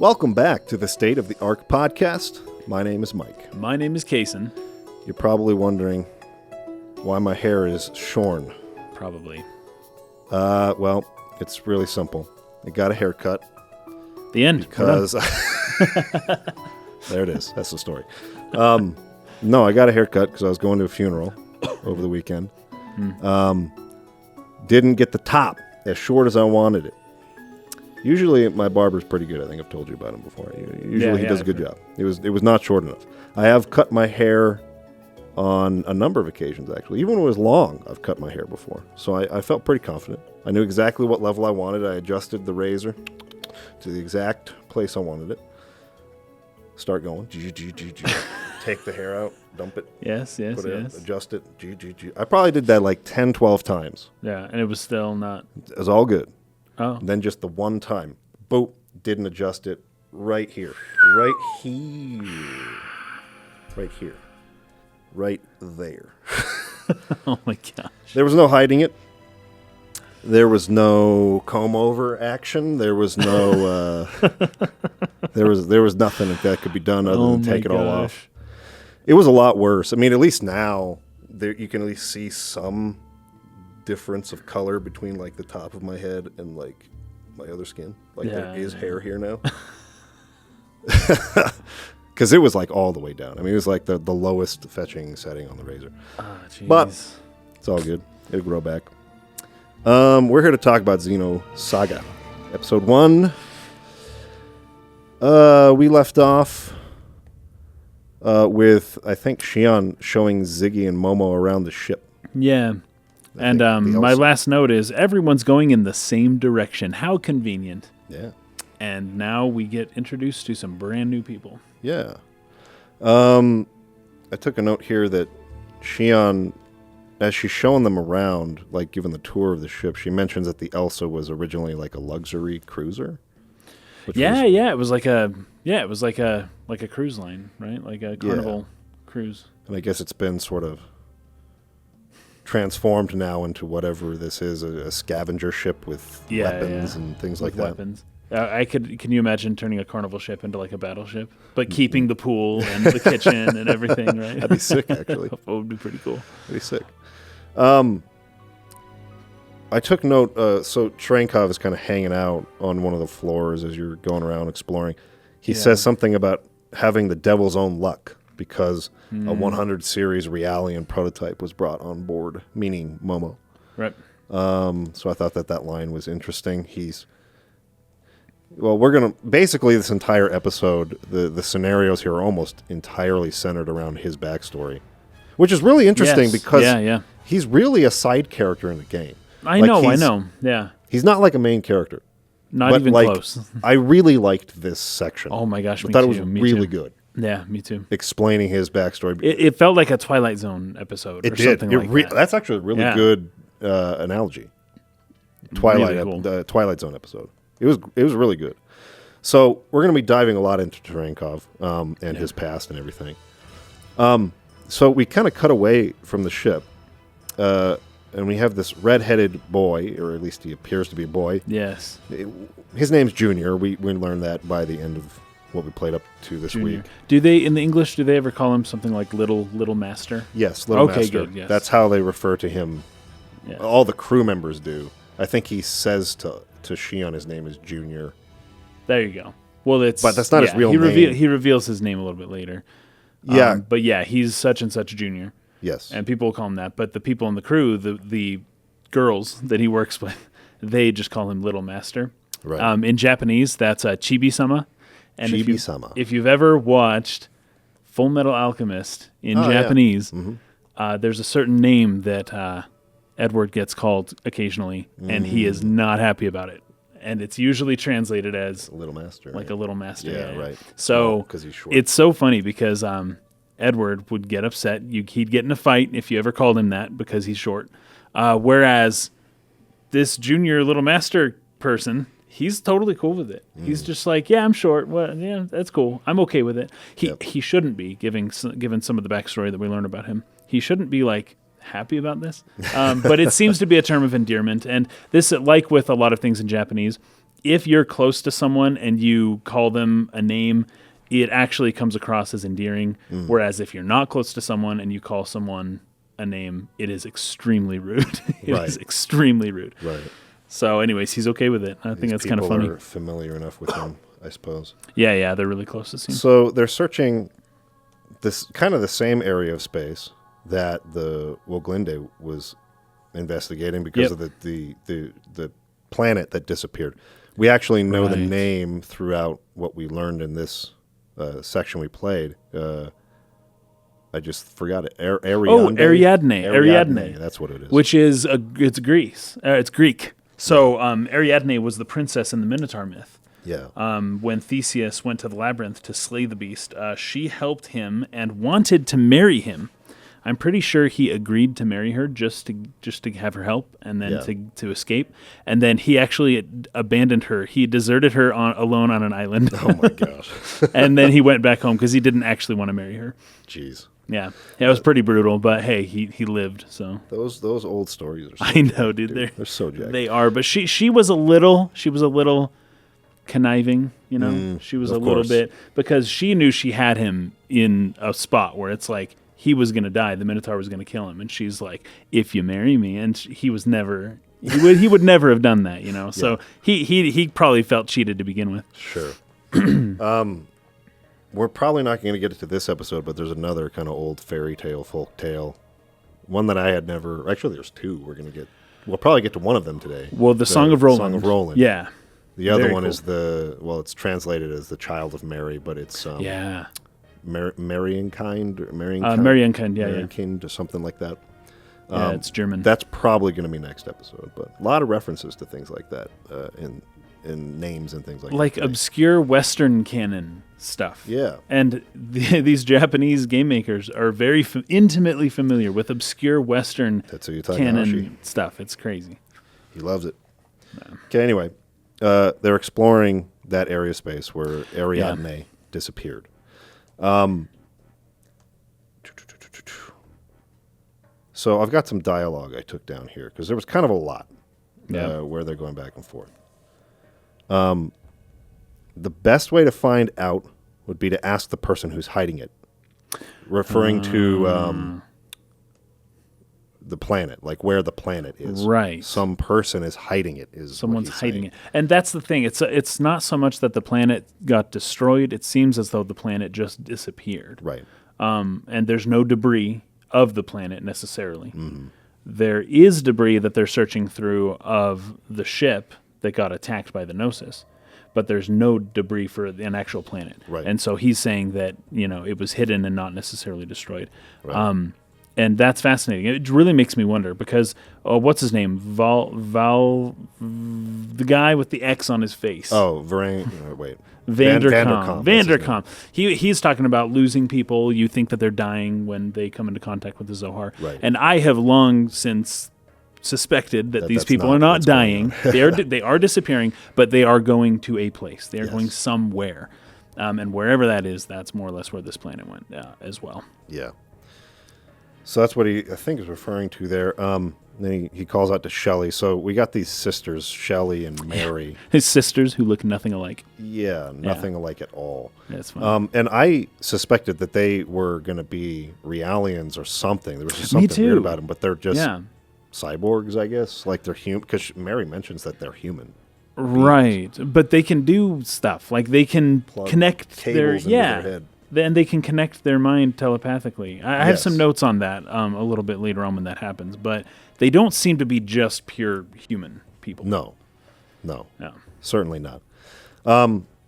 Welcome back to the State of the Arc podcast. My name is Mike. My name is Kason. You're probably wondering why my hair is shorn. Probably. Well, it's really simple. I got a haircut. The end. Because there it is. That's the story. No, I got a haircut because I was going to a funeral over the weekend. Didn't get the top as short as I wanted it. Usually my barber's pretty good. I think I've told you about him before. Usually he does a good job. It was not short enough. I have cut my hair on a number of occasions, actually. Even when it was long, I've cut my hair before. So I felt pretty confident. I knew exactly what level I wanted. I adjusted the razor to the exact place I wanted it. Start going. Take the hair out. Dump it. Yes. Put it in, adjust it. I probably did that like 10, 12 times. Yeah, and it was still not... It was all good. Oh. And then just the one time, boop, didn't adjust it right here. Right there. Oh my gosh. There was no hiding it. There was no comb over action. There was no there was nothing that could be done other than take it all off. It was a lot worse. I mean, at least now you can at least see some difference of color between like the top of my head and like my other skin. Like there is hair here now. Because it was like all the way down. I mean, it was like the lowest fetching setting on the razor. But it's all good. It'll grow back. We're here to talk about Xenosaga. Episode 1. We left off with, I think, Shion showing Ziggy and MOMO around the ship. Yeah. And my last note is, everyone's going in the same direction. How convenient. Yeah. And now we get introduced to some brand new people. Yeah. I took a note here that Shion, as she's showing them around, like giving the tour of the ship, she mentions that the Elsa was originally like a luxury cruiser. It was like a cruise line, right? Like a Carnival cruise. And I guess it's been sort of transformed now into whatever this is, a scavenger ship with weapons and things like that. Weapons. Can you imagine turning a Carnival ship into like a battleship, but keeping the pool and the kitchen and everything, right? That'd be sick, actually. That would be pretty cool. That'd be sick. I took note, so Cherenkov is kind of hanging out on one of the floors as you're going around exploring. He says something about having the devil's own luck because a 100 series Realian prototype was brought on board, meaning MOMO. Right. So I thought that line was interesting. We're going to, basically this entire episode, the scenarios here are almost entirely centered around his backstory, which is really interesting because he's really a side character in the game. I know. Yeah. He's not like a main character. Not even close. I really liked this section. Oh my gosh, I thought it was really good. Yeah, me too. Explaining his backstory. It felt like a Twilight Zone episode or something like that. That's actually a really good analogy. Twilight Zone episode. It was really good. So we're going to be diving a lot into Cherenkov and his past and everything. So we kind of cut away from the ship, and we have this red-headed boy, or at least he appears to be a boy. Yes. His name's Junior. We learned that by the end of what we played up to this week. Do they, in the English, do they ever call him something like Little Master? Yes, Little Master. Okay, good. Yes. That's how they refer to him. Yeah. All the crew members do. I think he says to Shion his name is Junior. There you go. Well, but that's not his real name. He reveals his name a little bit later. Yeah. But yeah, he's such and such Junior. Yes. And people will call him that. But the people in the crew, the girls that he works with, they just call him Little Master. Right. In Japanese, that's Chibi-sama. And Chibi-sama. If you've ever watched Full Metal Alchemist in Japanese, there's a certain name that Edward gets called occasionally, and he is not happy about it. And it's usually translated as a Little Master. Like a Little Master. Yeah, right. So he's short. It's so funny because Edward would get upset. He'd get in a fight if you ever called him that because he's short. Whereas this Junior Little Master person, he's totally cool with it. He's just like, yeah, I'm short. Well, yeah, that's cool. I'm okay with it. He shouldn't be, given some of the backstory that we learn about him. He shouldn't be like happy about this. But it seems to be a term of endearment. And this, like with a lot of things in Japanese, if you're close to someone and you call them a name, it actually comes across as endearing. Whereas if you're not close to someone and you call someone a name, it is extremely rude. It is extremely rude. Right. So anyways, he's okay with it. I think that's kind of funny. People are familiar enough with him, I suppose. Yeah, they're really close to him. So they're searching this kind of the same area of space that the Woglinde was investigating because of the planet that disappeared. We actually know the name throughout what we learned in this section we played. I just forgot it. Ariadne. That's what it is. Which is it's Greece. It's Greek. So Ariadne was the princess in the Minotaur myth. Yeah. When Theseus went to the labyrinth to slay the beast, she helped him and wanted to marry him. I'm pretty sure he agreed to marry her just to have her help and then to escape. And then he actually abandoned her. He deserted her alone on an island. Oh my gosh! And then he went back home because he didn't actually want to marry her. Jeez. Yeah, it was pretty brutal. But hey, he lived. So those old stories are. So I know, dude. They're so jacked. They are. But she was a little conniving, she was a little bit, because she knew she had him in a spot where it's like he was going to die, the Minotaur was going to kill him, and she's like, if you marry me, and he would never have done that, so he probably felt cheated to begin with. Sure. We're probably not going to get to this episode, but there's another kind of old fairy tale, folk tale, one that I had never, actually there's two we'll probably get to one of them today. Well, the Song of Roland. Song of Roland. Yeah. The other one is it's translated as the Child of Mary, but it's Marienkind or Marienkind or something like that. It's German. That's probably going to be next episode, but a lot of references to things like that in names and things like that. Like obscure Western canon stuff. Yeah. And these Japanese game makers are very intimately familiar with obscure Western canon stuff. It's crazy. He loves it. No. Okay, anyway. They're exploring that area of space where Ariadne disappeared. So I've got some dialogue I took down here because there was kind of a lot where they're going back and forth. The best way to find out would be to ask the person who's hiding it, referring to the planet, like where the planet is. Right. Some person is hiding it. Someone's hiding it. And that's the thing. It's not so much that the planet got destroyed. It seems as though the planet just disappeared. Right. And there's no debris of the planet necessarily. Mm-hmm. There is debris that they're searching through of the ship that got attacked by the Gnosis, but there's no debris for an actual planet. Right. And so he's saying that, it was hidden and not necessarily destroyed. Right. And that's fascinating. It really makes me wonder because, what's his name? The guy with the X on his face. Oh, Vanderkom. He's talking about losing people. You think that they're dying when they come into contact with the Zohar. Right. And I have long since suspected that these people are not dying. They are disappearing, but they are going to a place. They are going somewhere. And wherever that is, that's more or less where this planet went as well. Yeah. So that's what I think is referring to there. Then he calls out to Shelley. So we got these sisters, Shelley and Mary. His sisters who look nothing alike. Yeah, nothing alike at all. That's fine. And I suspected that they were going to be Realians or something. There was just something weird about them, but they're just cyborgs, I guess. Like they're human, because Mary mentions that they're human. Right, but they can do stuff. Like they can connect cables into their head. Then they can connect their mind telepathically. I have some notes on that a little bit later on when that happens, but they don't seem to be just pure human people. No, certainly not.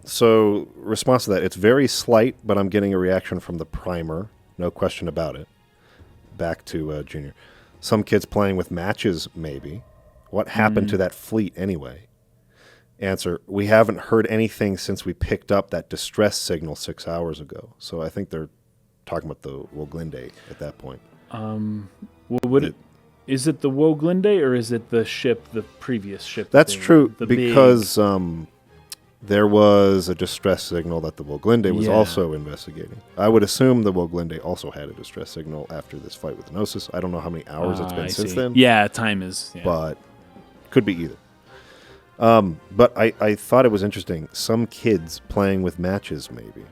So response to that, it's very slight, but I'm getting a reaction from the primer, no question about it. Back to Junior. Some kids playing with matches, maybe. What happened to that fleet anyway? Answer, we haven't heard anything since we picked up that distress signal 6 hours ago. So I think they're talking about the Woglinde at that point. Is it the Woglinde or is it the ship, the previous ship? That's true, because there was a distress signal that the Woglinde was also investigating. I would assume the Woglinde also had a distress signal after this fight with the Gnosis. I don't know how many hours it's been since then. Yeah, time is. Yeah. But could be either. But I thought it was interesting. Some kids playing with matches, maybe.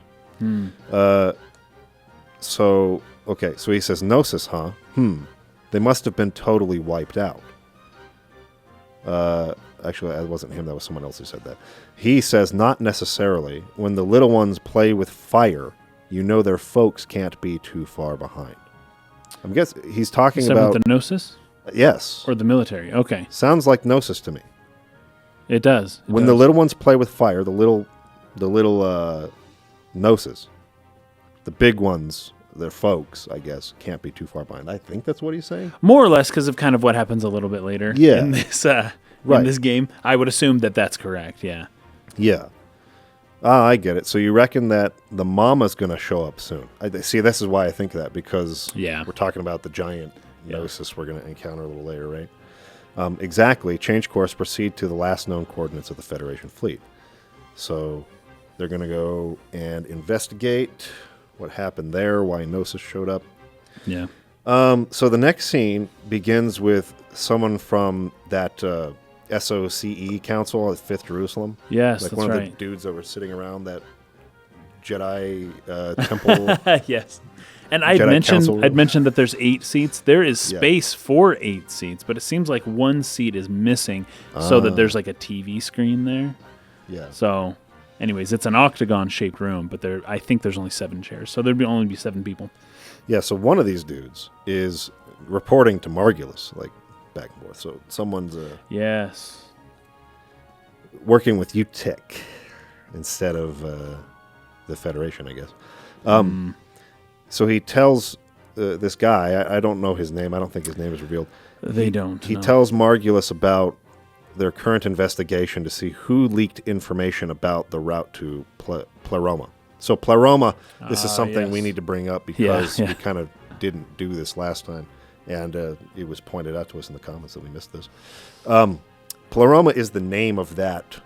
So he says, Gnosis, huh? They must have been totally wiped out. Actually, that wasn't him. That was someone else who said that. He says, not necessarily. When the little ones play with fire, you know their folks can't be too far behind. I guess he's talking about... the Gnosis? Yes. Or the military. Okay. Sounds like Gnosis to me. It does. When the little ones play with fire, the little Gnosis, the big ones, their folks, I guess, can't be too far behind. I think that's what he's saying. More or less because of kind of what happens a little bit later in this in this game. I would assume that that's correct, yeah. Yeah. I get it. So you reckon that the mama's going to show up soon. See, this is why I think that, because we're talking about the giant Gnosis we're going to encounter a little later, right? Exactly. Change course, proceed to the last known coordinates of the Federation fleet. So they're going to go and investigate what happened there, why Gnosis showed up. Yeah. So the next scene begins with someone from that SOCE Council at 5th Jerusalem. Yes, like that's one right. of the dudes that were sitting around that Jedi temple. Yes. And I'd mentioned that there's 8 seats. There is space for 8 seats, but it seems like 1 seat is missing so that there's like a TV screen there. Yeah. So, anyways, it's an octagon-shaped room, but I think there's only 7 chairs, so there'd only be 7 people. Yeah, so one of these dudes is reporting to Margulis, like back and forth. So someone's working with UTIC instead of the Federation, I guess. So he tells this guy, I don't know his name. I don't think his name is revealed. They don't. He tells Margulis about their current investigation to see who leaked information about the route to Pleroma. So Pleroma, this is something we need to bring up because we kind of didn't do this last time. And it was pointed out to us in the comments that we missed this. Pleroma is the name of that,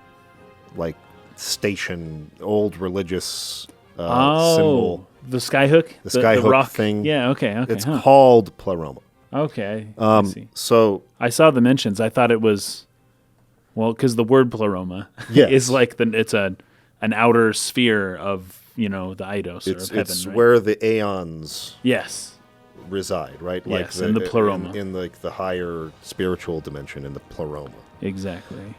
like, station, old religious symbol. The skyhook? The skyhook rock thing. Yeah, okay. It's called Pleroma. Okay, I see. So I saw the mentions. I thought it was, well, because the word Pleroma is like it's an outer sphere of, the Eidos or of heaven. It's right? where the aeons reside, right? Yes, in the Pleroma. In like the higher spiritual dimension in the Pleroma. Exactly.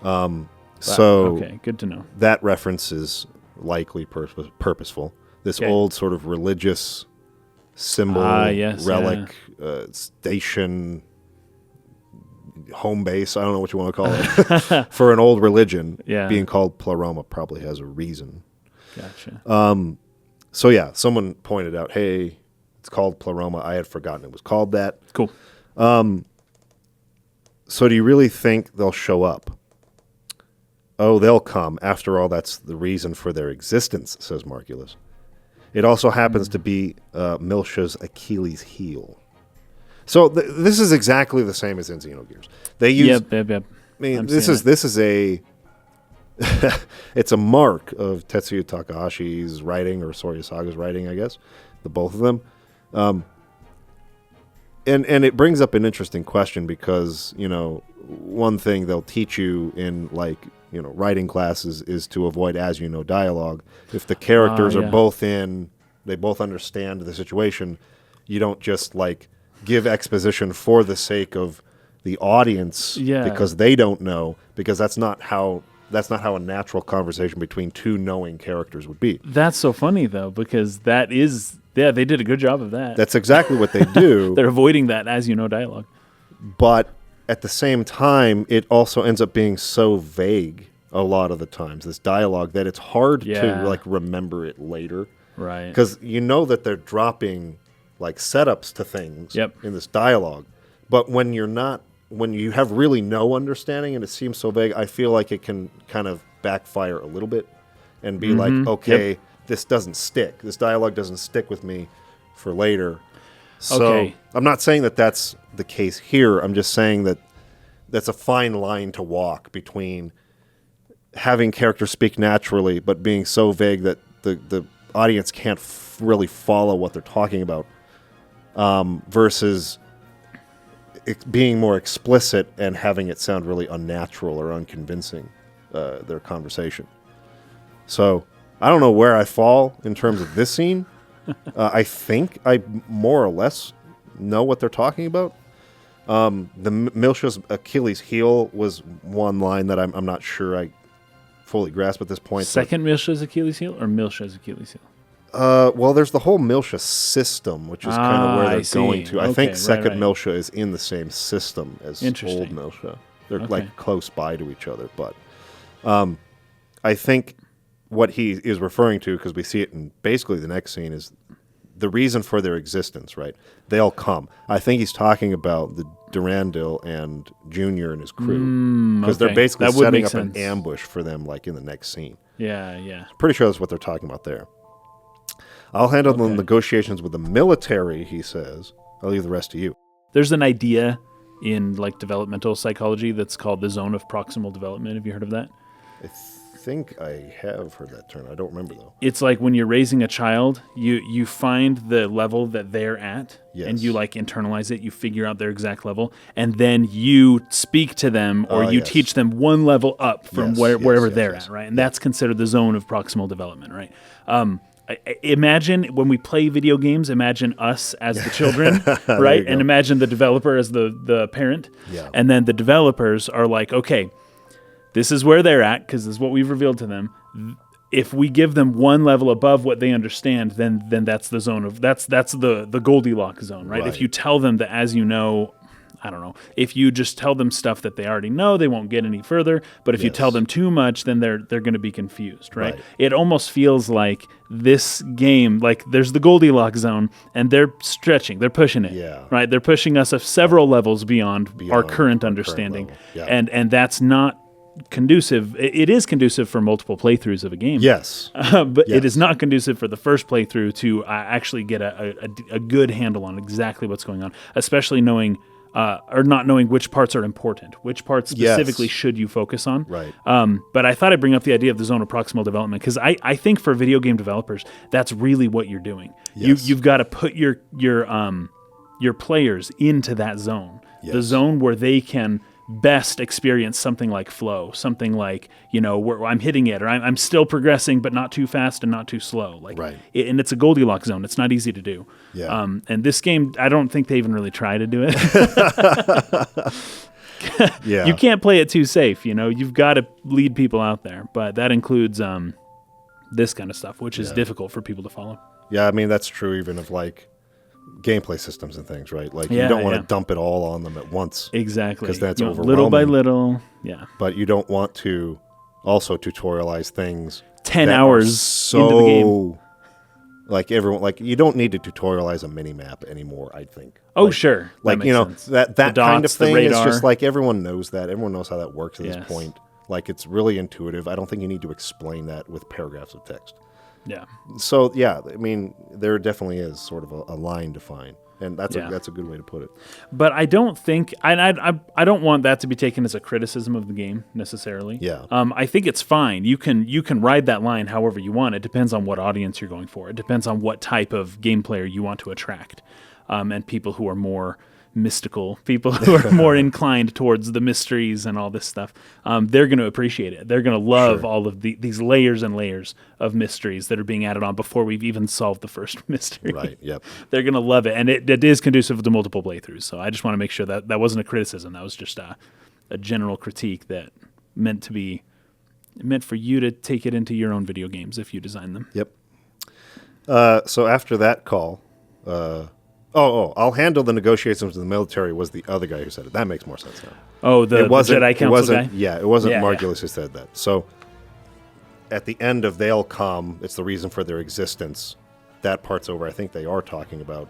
So okay, good to know. That reference is likely purposeful. This old sort of religious symbol, relic, station, home base, I don't know what you want to call it, for an old religion being called Pleroma probably has a reason. Gotcha. So someone pointed out, hey, it's called Pleroma. I had forgotten it was called that. Cool. So do you really think they'll show up? Oh, they'll come. After all, that's the reason for their existence, says Margulis. It also happens to be Milsha's Achilles' heel. So this is exactly the same as in Xenogears. They use. Yep. I mean, this is a. It's a mark of Tetsuya Takahashi's writing or Soryasaga's writing, I guess, the both of them. And it brings up an interesting question because one thing they'll teach you in writing classes is to avoid dialogue. If the characters are both they both understand the situation, you don't just give exposition for the sake of the audience because they don't know, because that's not how a natural conversation between two knowing characters would be. That's so funny though, because that is they did a good job of that. That's exactly what they do. They're avoiding that dialogue. But at the same time, it also ends up being so vague a lot of the times, this dialogue, that it's hard to remember it later. Right. Because that they're dropping setups to things in this dialogue. But when you have really no understanding and it seems so vague, I feel like it can kind of backfire a little bit and be this doesn't stick. This dialogue doesn't stick with me for later. So I'm not saying that that's the case here. I'm just saying that that's a fine line to walk between having characters speak naturally but being so vague that the audience can't really follow what they're talking about, versus being more explicit and having it sound really unnatural or unconvincing. their conversation. So I don't know where I fall in terms of this scene. I think I more or less know what they're talking about. The Milsha's Achilles heel was one line that I'm not sure I fully grasp at this point. Second Milsha's Achilles heel or Milsha's Achilles heel? Well, there's the whole Milsha system, which is kind of where they're going to. I think second Milsha is in the same system as old Milsha. They're like close by to each other. But I think what he is referring to, because we see it in basically the next scene, is the reason for their existence, right? They'll come. I think he's talking about the Durandal and Junior and his crew. Because they're basically setting up an ambush for them like in the next scene. Yeah. Pretty sure that's what they're talking about there. I'll handle the negotiations with the military, he says. I'll leave the rest to you. There's an idea in like developmental psychology that's called the zone of proximal development. Have you heard of that? I think I have heard that term. I don't remember, though. It's like when you're raising a child, you find the level that they're at, and you like internalize it. You figure out their exact level, and then you speak to them or you teach them one level up from wherever they're at, right? And that's considered the zone of proximal development, right? Imagine when we play video games, imagine us as the children, right? And imagine the developer as the parent. Yeah. And then the developers are like, okay, this is where they're at because this is what we've revealed to them. If we give them one level above what they understand, then that's the zone of that's the Goldilocks zone, right? If you tell them that, as you know, I don't know. If you just tell them stuff that they already know, they won't get any further. But if you tell them too much, then they're going to be confused, right? It almost feels like this game, like there's the Goldilocks zone, and they're stretching, they're pushing it, right? They're pushing us several levels beyond our current understanding, and that's not conducive. It is conducive for multiple playthroughs of a game, but it is not conducive for the first playthrough to actually get a good handle on exactly what's going on, especially knowing. Or not knowing which parts are important, which parts specifically should you focus on. Right. But I thought I'd bring up the idea of the zone of proximal development because I think for video game developers, that's really what you're doing. You've got to put your players into that zone, the zone where they can best experience something like flow, something like, where I'm hitting it, or I'm still progressing, but not too fast and not too slow. And it's a Goldilocks zone. It's not easy to do. Yeah. And this game, I don't think they even really try to do it. You can't play it too safe. You've got to lead people out there, but that includes this kind of stuff, which is difficult for people to follow. Yeah, I mean, that's true even of gameplay systems and things, right? You don't want to dump it all on them at once. Exactly. Because that's overwhelming. Little by little, But you don't want to also tutorialize things 10 hours into the game. You don't need to tutorialize a mini-map anymore, I think. Oh, sure. That dots, kind of thing is just everyone knows that. Everyone knows how that works at this point. It's really intuitive. I don't think you need to explain that with paragraphs of text. Yeah. So, I mean, there definitely is sort of a line to find. And that's a good way to put it. But I don't think, and I don't want that to be taken as a criticism of the game necessarily. Yeah. I think it's fine. You can ride that line however you want. It depends on what audience you're going for. It depends on what type of game player you want to attract. And people who are more mystical, people who are more inclined towards the mysteries and all this stuff, they're going to appreciate it. They're going to love all of these layers and layers of mysteries that are being added on before we've even solved the first mystery. Right, yep. They're going to love it, and it is conducive to multiple playthroughs, so I just want to make sure that wasn't a criticism. That was just a general critique that meant for you to take it into your own video games if you design them. Yep. So after that call... I'll handle the negotiations with the military was the other guy who said it. That makes more sense now. Oh, the Jedi Council guy? Yeah, it wasn't Margulis who said that. So at the end of they'll come, it's the reason for their existence. That part's over. I think they are talking about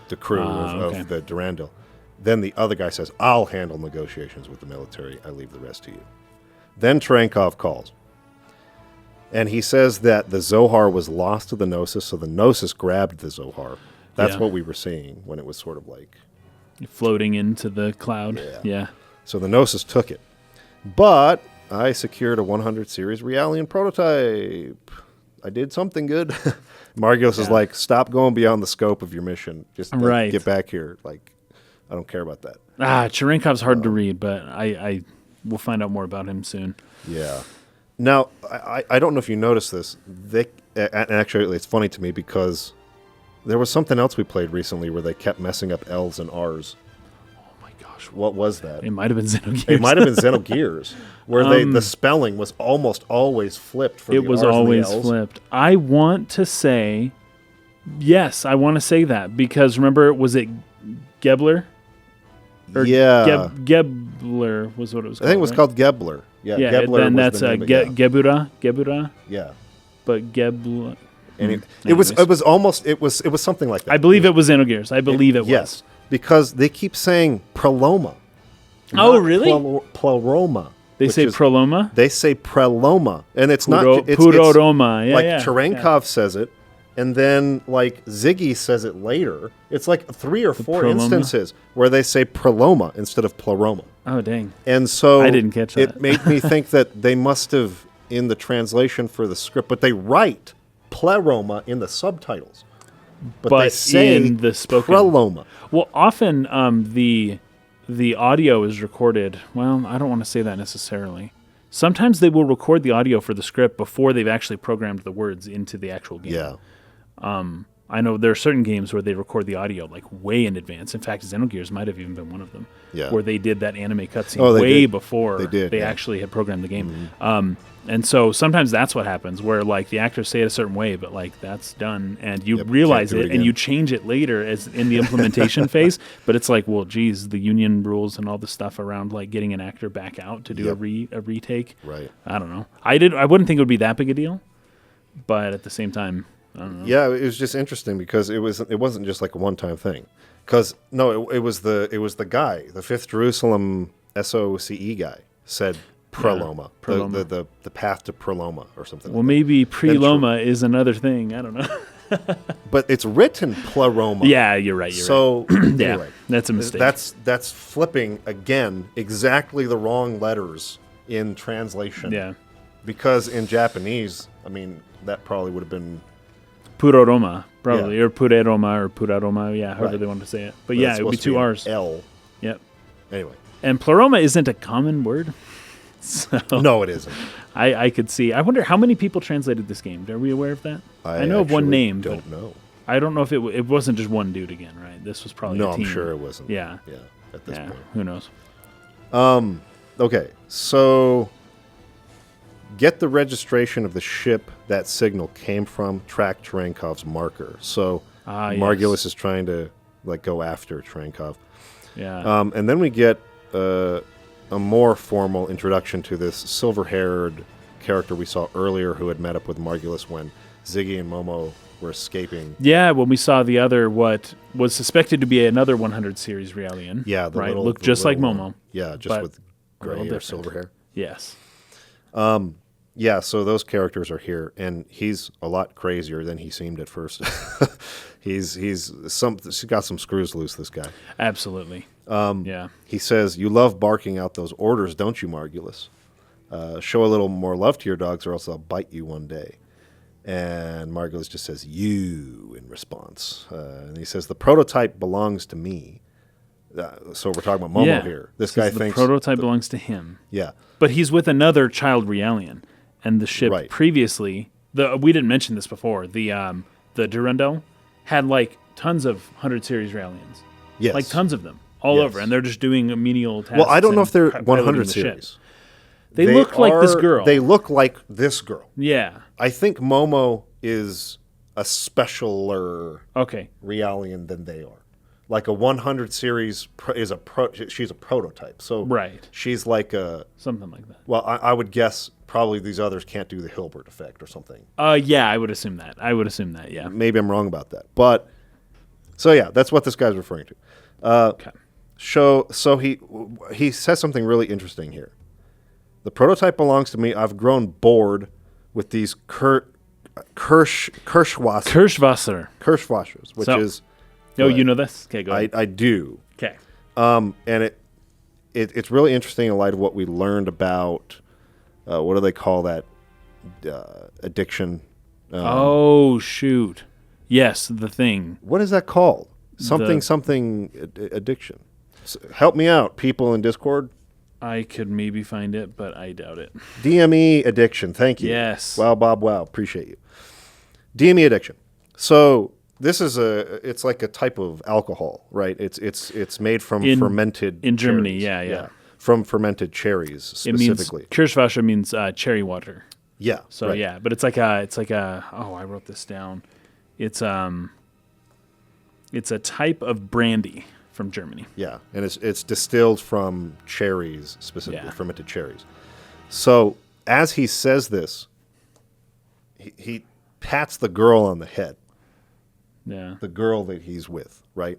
the crew of the Durandal. Then the other guy says, I'll handle negotiations with the military. I leave the rest to you. Then Cherenkov calls. And he says that the Zohar was lost to the Gnosis, so the Gnosis grabbed the Zohar. That's what we were seeing when it was sort of floating into the cloud. Yeah. So the Gnosis took it. But I secured a 100 series Realian prototype. I did something good. Margulis is like, stop going beyond the scope of your mission. Just get back here. I don't care about that. Cherenkov's hard to read, but I we'll find out more about him soon. Yeah. Now, I don't know if you noticed this. And actually, it's funny to me because there was something else we played recently where they kept messing up L's and R's. Oh my gosh. What was that? It might have been Xenogears. It might have been Xenogears, where the spelling was almost always flipped for the R's and the L's. It was always flipped. I want to say, yes, I want to say that because remember, was it Gebler? Yeah. Gebler was what it was called. I think it was called Gebler. Yeah, Gebler then was that's the name Gebura. Yeah. But Gebler. It was something like that. I believe it was Xenogears. I believe it was. Yes, because they keep saying Preloma. Oh, really? Pleroma. They say Preloma? They say Preloma. And it's not... Puroroma. Yeah, like Cherenkov says it, and then like Ziggy says it later. It's like 3 or 4 instances where they say Preloma instead of Pleroma. Oh, dang. And so... I didn't catch that. It made me think that they must have, in the translation for the script, but they write Pleroma in the subtitles. But they say in the spoken... Preloma. Well, often the audio is recorded. Well, I don't want to say that necessarily. Sometimes they will record the audio for the script before they've actually programmed the words into the actual game. Yeah. I know there are certain games where they record the audio like way in advance. In fact, Xenogears might have even been one of them. Yeah. Where they did that anime cutscene way before they actually had programmed the game. Mm-hmm. And so sometimes that's what happens, where like the actors say it a certain way, but like that's done, and you realize it and you change it later as in the implementation phase. But it's like, well, geez, the union rules and all the stuff around like getting an actor back out to do a retake. Right. I don't know. I wouldn't think it would be that big a deal, but at the same time, I don't know. Yeah, it was just interesting because it wasn't just like a one-time thing. Because it was the guy, the Fifth Jerusalem SOCE guy said Preloma, the path to Preloma or something. Well, maybe Preloma is another thing. I don't know. But it's written Pleroma. Yeah, you're right. So anyway, that's a mistake. That's flipping again exactly the wrong letters in translation. Yeah, because in Japanese, I mean, that probably would have been Puroroma, probably, or Pureroma or Puraroma. Yeah, however they want to say it. But yeah, it would be 2 R's. L. Yep. Anyway, and Pleroma isn't a common word. So no, it isn't. I could see. I wonder how many people translated this game. Are we aware of that? I know of one name. Don't know. I don't know if it wasn't just one dude again, right? This was probably a team. I'm sure it wasn't. Yeah. Yeah. At this point, who knows? Okay, so get the registration of the ship that signal came from. Track Cherenkov's marker. So Margulis is trying to like go after Cherenkov. Yeah. And then we get a more formal introduction to this silver-haired character we saw earlier who had met up with Margulis when Ziggy and MOMO were escaping. Yeah, when we saw the other, what was suspected to be another 100 series Realian. Yeah, looked just like MOMO. Yeah, just with gray or silver hair. Yes. Yeah, so those characters are here, and he's a lot crazier than he seemed at first. He's got some screws loose, this guy. Absolutely. Yeah. He says, "You love barking out those orders, don't you, Margulis? Show a little more love to your dogs, or else I'll bite you one day." And Margulis just says, "You," in response. And he says, "The prototype belongs to me." So we're talking about MOMO here. This guy thinks the prototype belongs to him. Yeah. But he's with another child Realian. And the ship previously, we didn't mention this before, the Durandal had like tons of 100 series Realians. Yes. Like tons of them all over. And they're just doing menial tasks. Well, I don't know if they're 100 series. They look like this girl. They look like this girl. Yeah. I think MOMO is a specialer Realian than they are. Like a 100 series is she's a prototype. So she's like a something like that. Well, I would guess probably these others can't do the Hilbert effect or something. Yeah, I would assume that. Yeah. Maybe I'm wrong about that. But so yeah, that's what this guy's referring to. Okay. So he says something really interesting here. The prototype belongs to me. I've grown bored with these Kirschwassers, which is Oh, you know this? Okay, go ahead. I do. Okay. And it's really interesting in light of what we learned about, what do they call that, addiction? Oh, shoot. Yes, the thing. What is that called? Something addiction. So help me out, people in Discord. I could maybe find it, but I doubt it. DME addiction. Thank you. Yes. Wow, Bob. Wow. Appreciate you. DME addiction. So this is it's like a type of alcohol, right? It's made from fermented in Germany. cherries. Yeah. From fermented cherries specifically. It means Kirschwasser means cherry water. Yeah. So right. yeah, but it's like a. Oh, I wrote this down. It's a type of brandy from Germany. Yeah, and it's distilled from cherries, specifically fermented cherries. So as he says this, he pats the girl on the head. Yeah. The girl that he's with, right?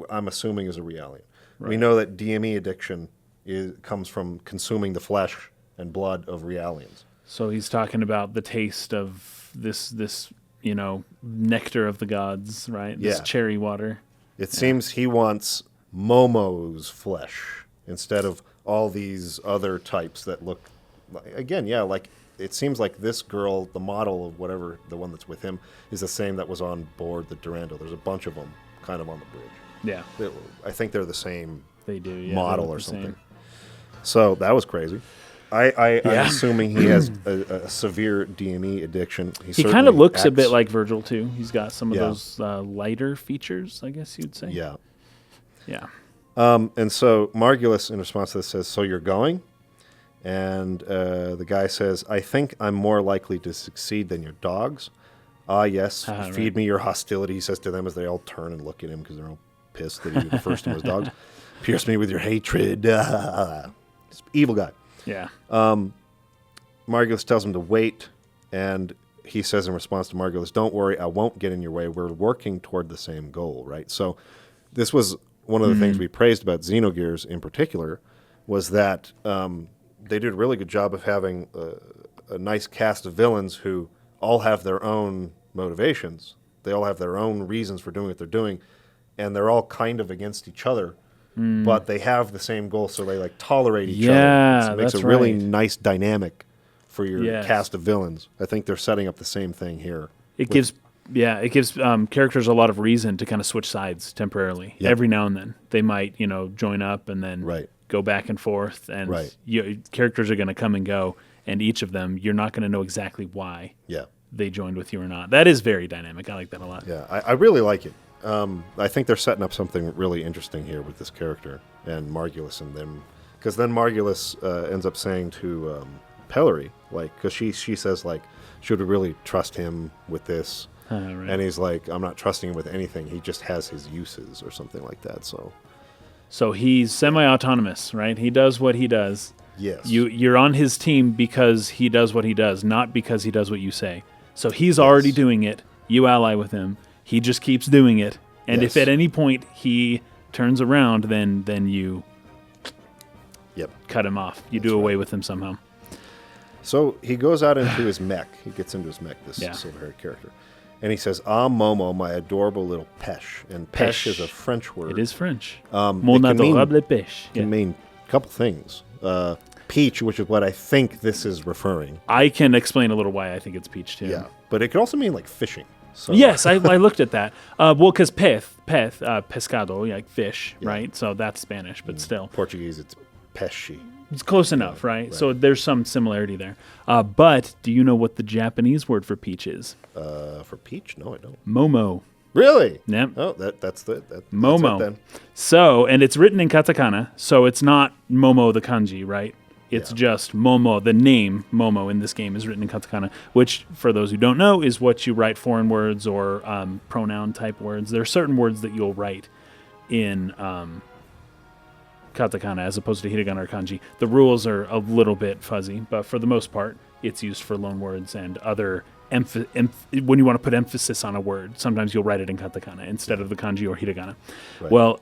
I'm assuming is a Realian. Right. We know that DME addiction comes from consuming the flesh and blood of Realians. So he's talking about the taste of this nectar of the gods, right? This cherry water. It seems he wants MOMO's flesh instead of all these other types that look, like it seems like this girl, the model of whatever, the one that's with him, is the same that was on board the Durando. There's a bunch of them kind of on the bridge. Yeah. I think they're the same They do, yeah, model or something. Same. So that was crazy. I'm assuming he has a severe DME addiction. He kind of looks a bit like Virgil, too. He's got some of those lighter features, I guess you'd say. Yeah. Yeah. And so Margulis, in response to this, says, "So you're going?" And the guy says, "I think I'm more likely to succeed than your dogs." "Ah, yes, feed me your hostility," he says to them as they all turn and look at him because they're all pissed that he refers to them as dogs. "Pierce me with your hatred." Evil guy. Yeah. Margulis tells him to wait, and he says in response to Margulis, "Don't worry, I won't get in your way. We're working toward the same goal," right? So this was one of the things we praised about Xenogears in particular, was that they did a really good job of having a nice cast of villains who all have their own motivations. They all have their own reasons for doing what they're doing, and they're all kind of against each other. But they have the same goal, so they tolerate each other. It makes a really nice dynamic for your cast of villains. I think they're setting up the same thing here. It gives characters a lot of reason to kind of switch sides temporarily. Yep. Every now and then they might join up and then go back and forth, and characters are going to come and go, and each of them you're not going to know exactly why they joined with you or not. That is very dynamic. I like that a lot. Yeah, I really like it. I think they're setting up something really interesting here with this character and Margulis and them, because then Margulis ends up saying to Pellery, because she says should we really trust him with this? Right. And he's like, "I'm not trusting him with anything. He just has his uses," or something like that. So he's semi-autonomous, right? He does what he does. Yes. You're on his team because he does what he does, not because he does what you say. So he's already doing it. You ally with him. He just keeps doing it. And if at any point he turns around, then you cut him off. You do away with him somehow. So he goes out into his mech. He gets into his mech, this silver-haired character. And he says, "Ah, Momo, my adorable little Pesh." And Pesh is a French word. It is French. Mon adorable Pesh. It can mean a couple things. Peach, which is what I think this is referring. I can explain a little why I think it's peach, too. Yeah, but it could also mean fishing. So. Yes, I looked at that. Because pescado, like fish, right? So that's Spanish, but still. Portuguese, it's peixe. It's close enough, right? So there's some similarity there. But do you know what the Japanese word for peach is? For peach? No, I don't. Momo. Really? Yep. Oh, that's Momo. That's it then. So, and it's written in katakana, so it's not Momo the kanji, right? It's just Momo. The name Momo in this game is written in katakana, which, for those who don't know, is what you write foreign words or pronoun-type words. There are certain words that you'll write in katakana as opposed to hiragana or kanji. The rules are a little bit fuzzy, but for the most part, it's used for loan words and other when you want to put emphasis on a word. Sometimes you'll write it in katakana instead of the kanji or hiragana. Right. Well,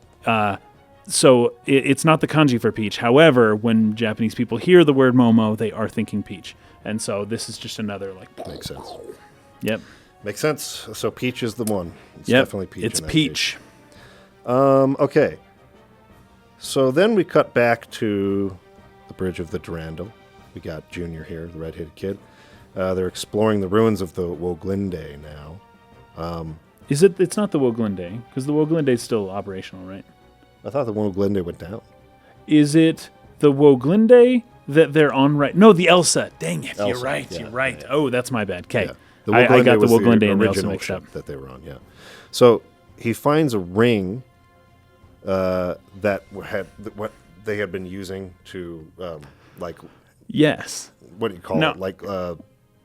so it's not the kanji for peach. However, when Japanese people hear the word Momo, they are thinking peach. And so this is just another Makes sense. Yep. Makes sense. So peach is the one. It's definitely peach. It's peach. Okay. So then we cut back to the bridge of the Durando. We got Junior here, the red-headed kid. They're exploring the ruins of the Woglinde now. It's not the Woglinde, because the Woglinde is still operational, right? I thought the Woglinde went down. Is it the Woglinde that they're on right. No, the Elsa. Dang it! Elsa, you're right. yeah, You're right. yeah. Oh, that's my bad. Okay, Yeah. I got the was Woglinde and the Elsa original mixed up. ship that they were on. Yeah. So he finds a ring that had what they had been using to like. Yes. What do you call it? Like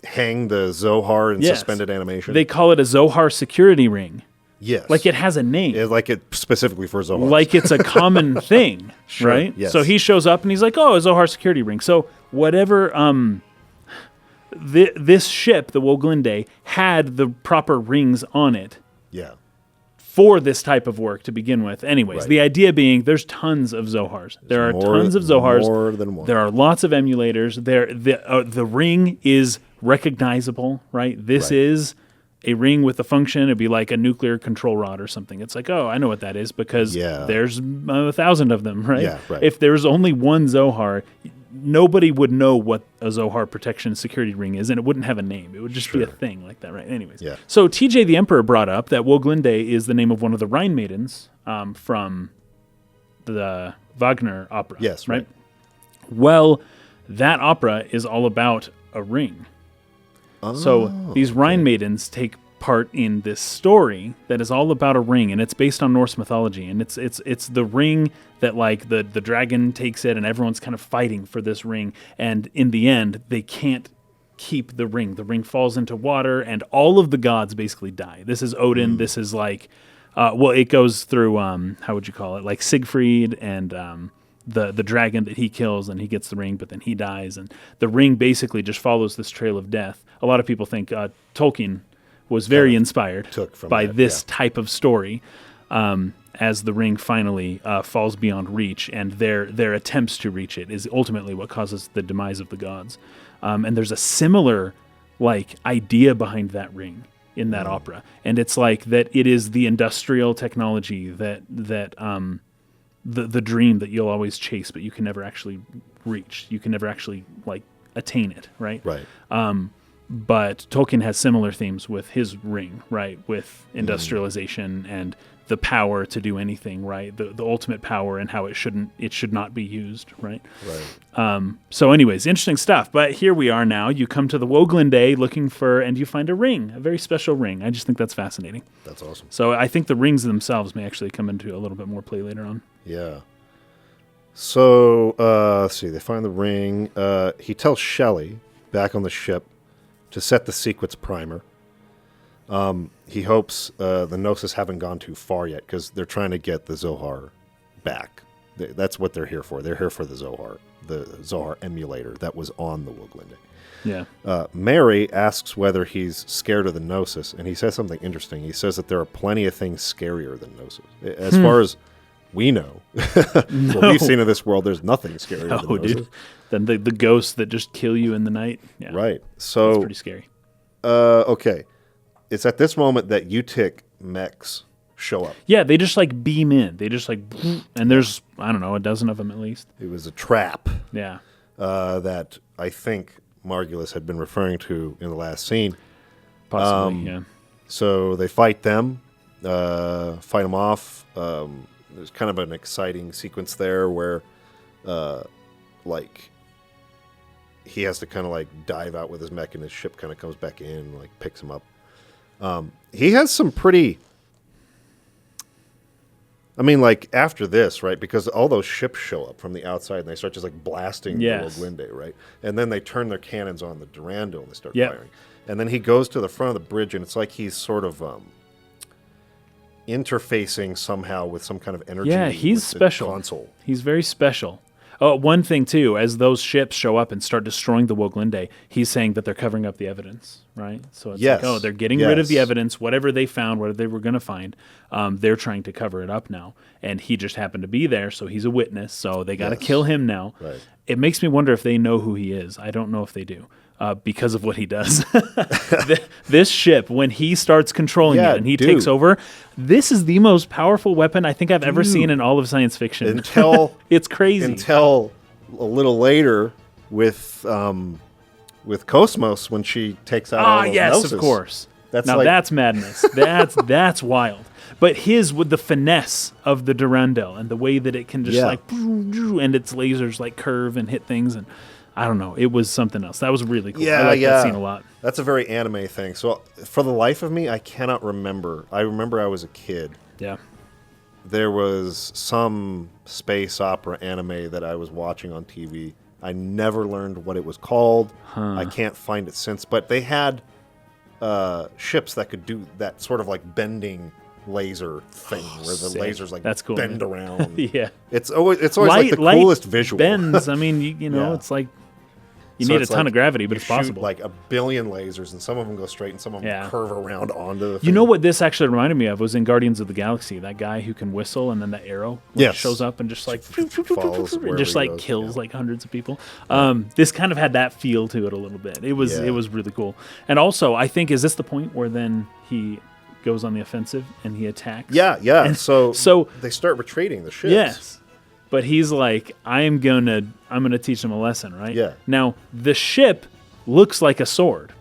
hang the Zohar in suspended animation. They call it a Zohar security ring. Yes. Like it has a name. Like it specifically for Zohar. Like it's a common thing, Sure, right? yes. So he shows up and he's like, "Oh, a Zohar security ring." So whatever this ship, the Woglinde, had the proper rings on it. Yeah. For this type of work to begin with. Anyways, Right. The idea being there's tons of Zohars. There are tons of Zohars. More than one. There are lots of emulators. The ring is recognizable, right? This Right. is a ring with a function. It'd be like a nuclear control rod or something. It's like, oh, I know what that is because there's 1,000 of them, right? Yeah, right. If there's only one Zohar, nobody would know what a Zohar protection security ring is, and it wouldn't have a name. It would just be a thing like that, right? Anyways. Yeah. So TJ the Emperor brought up that Woglinde is the name of one of the Rhine maidens from the Wagner opera. Yes, right. Well, that opera is all about a ring. So these Rhine maidens take part in this story that is all about a ring, and it's based on Norse mythology, and it's the ring that like the dragon takes it, and everyone's kind of fighting for this ring, and in the end they can't keep the ring. The ring falls into water, and all of the gods basically die. This is Odin. This is like it goes through how would you call it, like Siegfried and the dragon that he kills, and he gets the ring, but then he dies, and the ring basically just follows this trail of death. A lot of people think Tolkien was very inspired by this type of story, as the ring finally falls beyond reach, and their attempts to reach it is ultimately what causes the demise of the gods. And there's a similar like idea behind that ring in that opera, and it's like that it is the industrial technology that the dream that you'll always chase, but you can never actually reach. You can never actually like attain it, right? Right. But Tolkien has similar themes with his ring, right? With industrialization and the power to do anything, right? The ultimate power and how it should not be used, right? Right. So anyways, interesting stuff. But here we are now. You come to the Woglinde looking for, and you find a ring, a very special ring. I just think that's fascinating. That's awesome. So I think the rings themselves may actually come into a little bit more play later on. Yeah. So, let's see. They find the ring. He tells Shelley, back on the ship, to set the sequence primer. He hopes the Gnosis haven't gone too far yet, because they're trying to get the Zohar back. That's what they're here for. They're here for the Zohar emulator that was on the Woglinde. Yeah. Mary asks whether he's scared of the Gnosis, and he says something interesting. He says that there are plenty of things scarier than Gnosis. As far as we know, what we've seen in this world, there's nothing scarier than Gnosis. Dude. Than the ghosts that just kill you in the night. Yeah. Right. So it's pretty scary. Okay. It's at this moment that UTIC mechs show up. Yeah, they just like beam in. They just like, and there's, I don't know, a dozen of them at least. It was a trap. Yeah. That I think Margulis had been referring to in the last scene. Possibly, yeah. So they fight them, fight them off. There's kind of an exciting sequence there where, like, he has to kind of like dive out with his mech, and his ship kind of comes back in and like picks him up. He has some pretty... I mean, like, after this, right, because all those ships show up from the outside, and they start just, like, blasting the Woglinde, right? And then they turn their cannons on the Durandal, and they start firing. And then he goes to the front of the bridge, and it's like he's sort of interfacing somehow with some kind of energy. Yeah, he's special. Console. He's very special. Oh, one thing, too, as those ships show up and start destroying the Woglinde, he's saying that they're covering up the evidence, right? So it's like, oh, they're getting rid of the evidence, whatever they found, whatever they were going to find, they're trying to cover it up now. And he just happened to be there, so he's a witness, so they got to kill him now. Right. It makes me wonder if they know who he is. I don't know if they do. Because of what he does. This ship, when he starts controlling it and he takes over, this is the most powerful weapon I think I've ever seen in all of science fiction. Until it's crazy. Until a little later with KOS-MOS when she takes out all those yes, Gnosis. Of course. That's now like... that's madness. That's wild. But his with the finesse of the Durandal and the way that it can just and its lasers like curve and hit things, and I don't know, it was something else. That was really cool. I like that scene a lot. That's a very anime thing. So for the life of me, I cannot remember. I remember I was a kid. Yeah. There was some space opera anime that I was watching on TV. I never learned what it was called. I can't find it since. But they had ships that could do that sort of like bending laser thing where the lasers like That's cool, bend around. Yeah. It's always like the coolest visual. Bends. I mean, you know, it's like you need a ton of gravity, but it's possible. Like a billion lasers, and some of them go straight, and some of them curve around onto the thing. You know what this actually reminded me of was in Guardians of the Galaxy. That guy who can whistle, and then the arrow shows up and just like kills like hundreds of people. This kind of had that feel to it a little bit. It was really cool. And also, I think, is this the point where then he goes on the offensive and he attacks? Yeah. And so they start retreating the ships. Yes. But he's like, I'm gonna teach them a lesson, right? Yeah. Now the ship looks like a sword.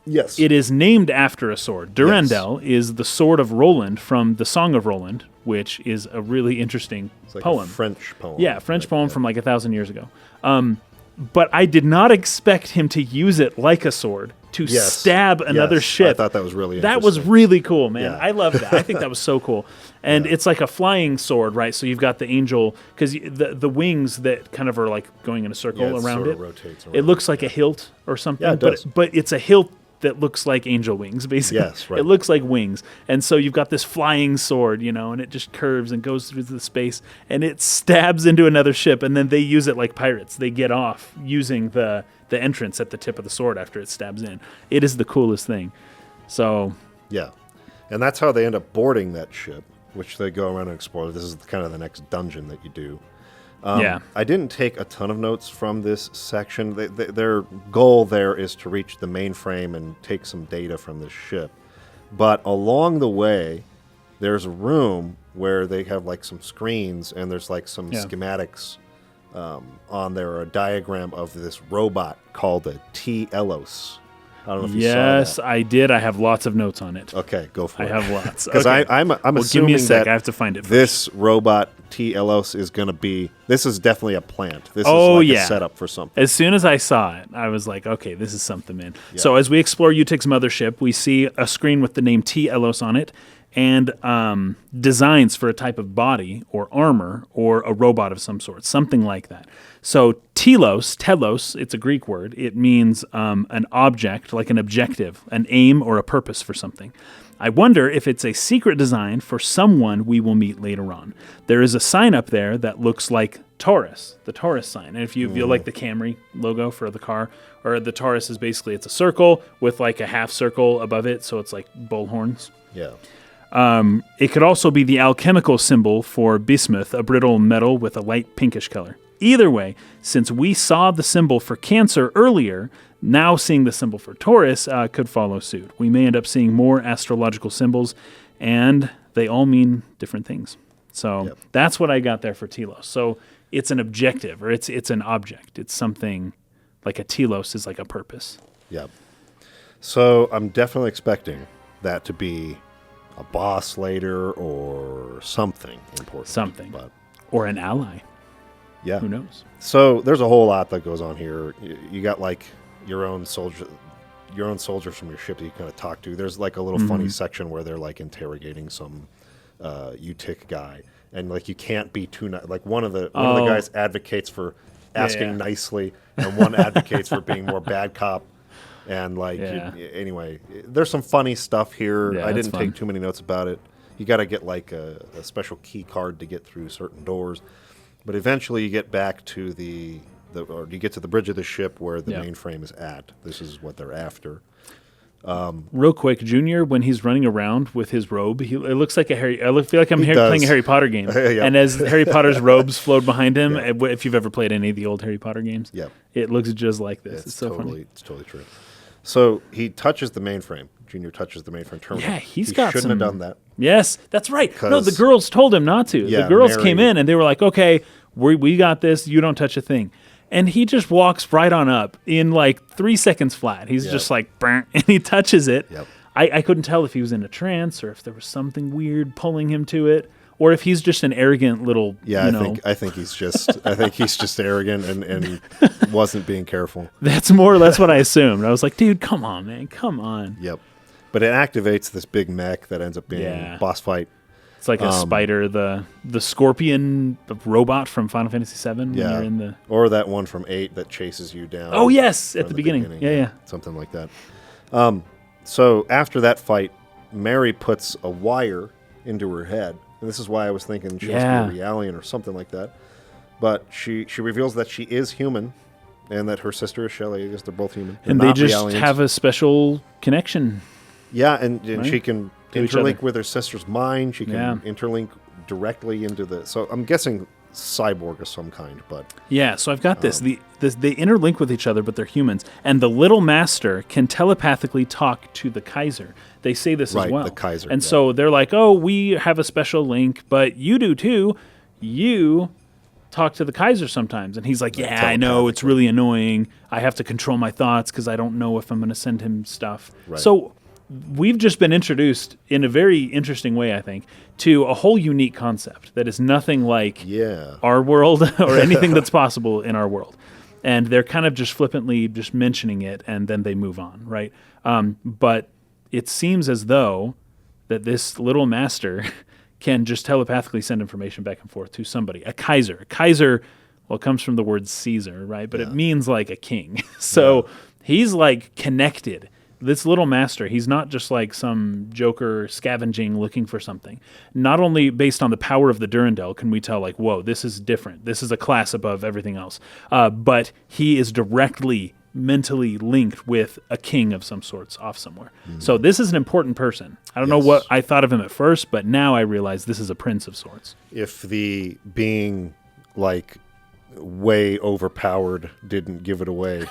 Yes. It is named after a sword. Durandal is the sword of Roland from the Song of Roland, which is a really interesting poem. A French poem. Yeah, French poem from like 1,000 years ago. But I did not expect him to use it like a sword to stab another ship. I thought that was really interesting. That was really cool, man. Yeah. I love that. I think that was so cool. And it's like a flying sword, right? So you've got the angel, because the wings that kind of are like going in a circle around it. Rotates around. It looks like a hilt or something. Yeah, it does. But it's a hilt that looks like angel wings, basically. Yes, right. It looks like wings. And so you've got this flying sword, and it just curves and goes through the space, and it stabs into another ship, and then they use it like pirates. They get off using the entrance at the tip of the sword after it stabs in. It is the coolest thing. So... Yeah. And that's how they end up boarding that ship, which they go around and explore. This is kind of the next dungeon that you do. I didn't take a ton of notes from this section. Their goal there is to reach the mainframe and take some data from this ship. But along the way, there's a room where they have like some screens, and there's like some schematics on there, a diagram of this robot called a T-Elos. I don't know if you saw that. Yes, I did. I have lots of notes on it. Okay, go for it. I have lots. Because I'm assuming give me a sec. that I have to find it first. This robot T-Elos is going to be... This is definitely a plant. This is like a setup for something. As soon as I saw it, I was like, okay, this is something, man. Yeah. So as we explore Utik's mothership, we see a screen with the name T-Elos on it, and designs for a type of body or armor or a robot of some sort, something like that. So telos, it's a Greek word. It means an object, like an objective, an aim or a purpose for something. I wonder if it's a secret design for someone we will meet later on. There is a sign up there that looks like Taurus, the Taurus sign. And if you feel like the Camry logo for the car, or the Taurus is basically, it's a circle with like a half circle above it, so it's like bull horns. Yeah. It could also be the alchemical symbol for bismuth, a brittle metal with a light pinkish color. Either way, since we saw the symbol for Cancer earlier, now seeing the symbol for Taurus could follow suit. We may end up seeing more astrological symbols, and they all mean different things. So that's what I got there for telos. So it's an objective, or it's an object. It's something like a telos is like a purpose. Yep. So I'm definitely expecting that to be a boss later or something important. Something. Or an ally. Yeah. Who knows? So there's a whole lot that goes on here. You got like your own soldiers from your ship that you kind of talk to. There's like a little funny section where they're like interrogating some Utik guy, and like you can't be too like one of the guys advocates for asking nicely, and one advocates for being more bad cop. And like anyway, there's some funny stuff here. I didn't take too many notes about it. You got to get like a special key card to get through certain doors. But eventually you get back to or you get to the bridge of the ship where the mainframe is at. This is what they're after. Real quick, Junior, when he's running around with his robe, it looks like I feel like I'm playing a Harry Potter game. And as Harry Potter's robes float behind him, if you've ever played any of the old Harry Potter games, it looks just like this. It's so funny. It's totally true. So he touches the mainframe. Junior touches the mainframe terminal. Yeah, he shouldn't have done that. Yes, that's right. No, the girls told him not to. Yeah, the girls Mary, came in and they were like, okay, we got this. You don't touch a thing. And he just walks right on up in like 3 seconds flat. He's just like, and he touches it. Yep. I couldn't tell if he was in a trance or if there was something weird pulling him to it, or if he's just an arrogant little. Yeah, I think he's just arrogant and wasn't being careful. That's more or less what I assumed. I was like, dude, come on, man, come on. Yep. But it activates this big mech that ends up being a boss fight. It's like a spider, the scorpion robot from Final Fantasy VII. When you're in the... Or that one from 8 that chases you down. Oh, yes, at the beginning. Yeah. Something like that. So after that fight, Mary puts a wire into her head. And this is why I was thinking she must be a Realian or something like that. But she reveals that she is human and that her sister is Shelley. I guess they're both human. And they just have a special connection. Yeah, and right? She can interlink with her sister's mind. She can interlink directly into the... So I'm guessing cyborg of some kind, but... Yeah, so I've got this. They interlink with each other, but they're humans. And the little master can telepathically talk to the Kaiser. They say this as well. The Kaiser. And so they're like, oh, we have a special link, but you do too. You talk to the Kaiser sometimes. And he's like, yeah, I know, it's really annoying. I have to control my thoughts because I don't know if I'm going to send him stuff. Right. So... we've just been introduced in a very interesting way, I think, to a whole unique concept that is nothing like our world or anything that's possible in our world. And they're kind of just flippantly just mentioning it, and then they move on, right? But it seems as though that this little master can just telepathically send information back and forth to somebody. A Kaiser. A Kaiser, well, it comes from the word Caesar, right? But it means like a king. So he's like connected. This little master, he's not just like some joker scavenging looking for something. Not only based on the power of the Durandal can we tell like, whoa, this is different. This is a class above everything else. But he is directly mentally linked with a king of some sorts off somewhere. So this is an important person. I don't know what I thought of him at first, but now I realize this is a prince of sorts. If the being like... way overpowered didn't give it away,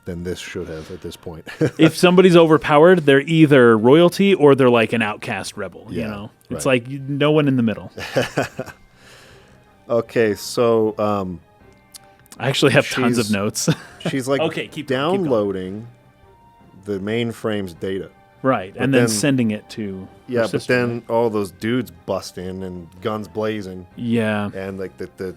then this should have at this point. If somebody's overpowered, they're either royalty or they're like an outcast rebel, you know? It's like no one in the middle. Okay, so... I actually have tons of notes. She's like keep downloading the mainframe's data. Right, and then sending it to her sister, but then all those dudes bust in and guns blazing. Yeah. And like the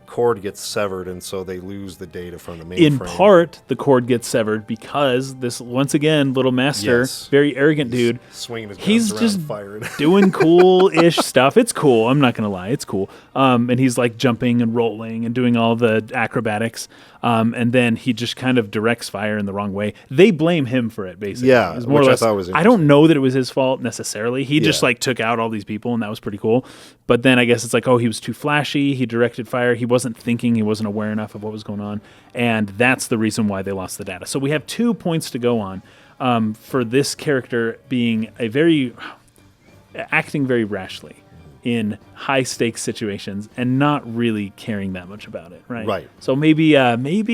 cord gets severed, and so they lose the data from the mainframe. In part, the cord gets severed because this, once again, little master, very arrogant dude, swinging his guns he's around, just firing. doing cool-ish stuff. It's cool. I'm not going to lie. It's cool. And he's like jumping and rolling and doing all the acrobatics. And then he just kind of directs fire in the wrong way. They blame him for it, basically. Yeah, it's more which or less, I thought was interesting. I don't know that it was his fault necessarily. He just like took out all these people, and that was pretty cool. But then I guess it's like, oh, he was too flashy. He directed fire. He wasn't thinking. He wasn't aware enough of what was going on. And that's the reason why they lost the data. So we have 2 points to go on for this character being acting very rashly in high-stakes situations and not really caring that much about it, right? Right. So maybe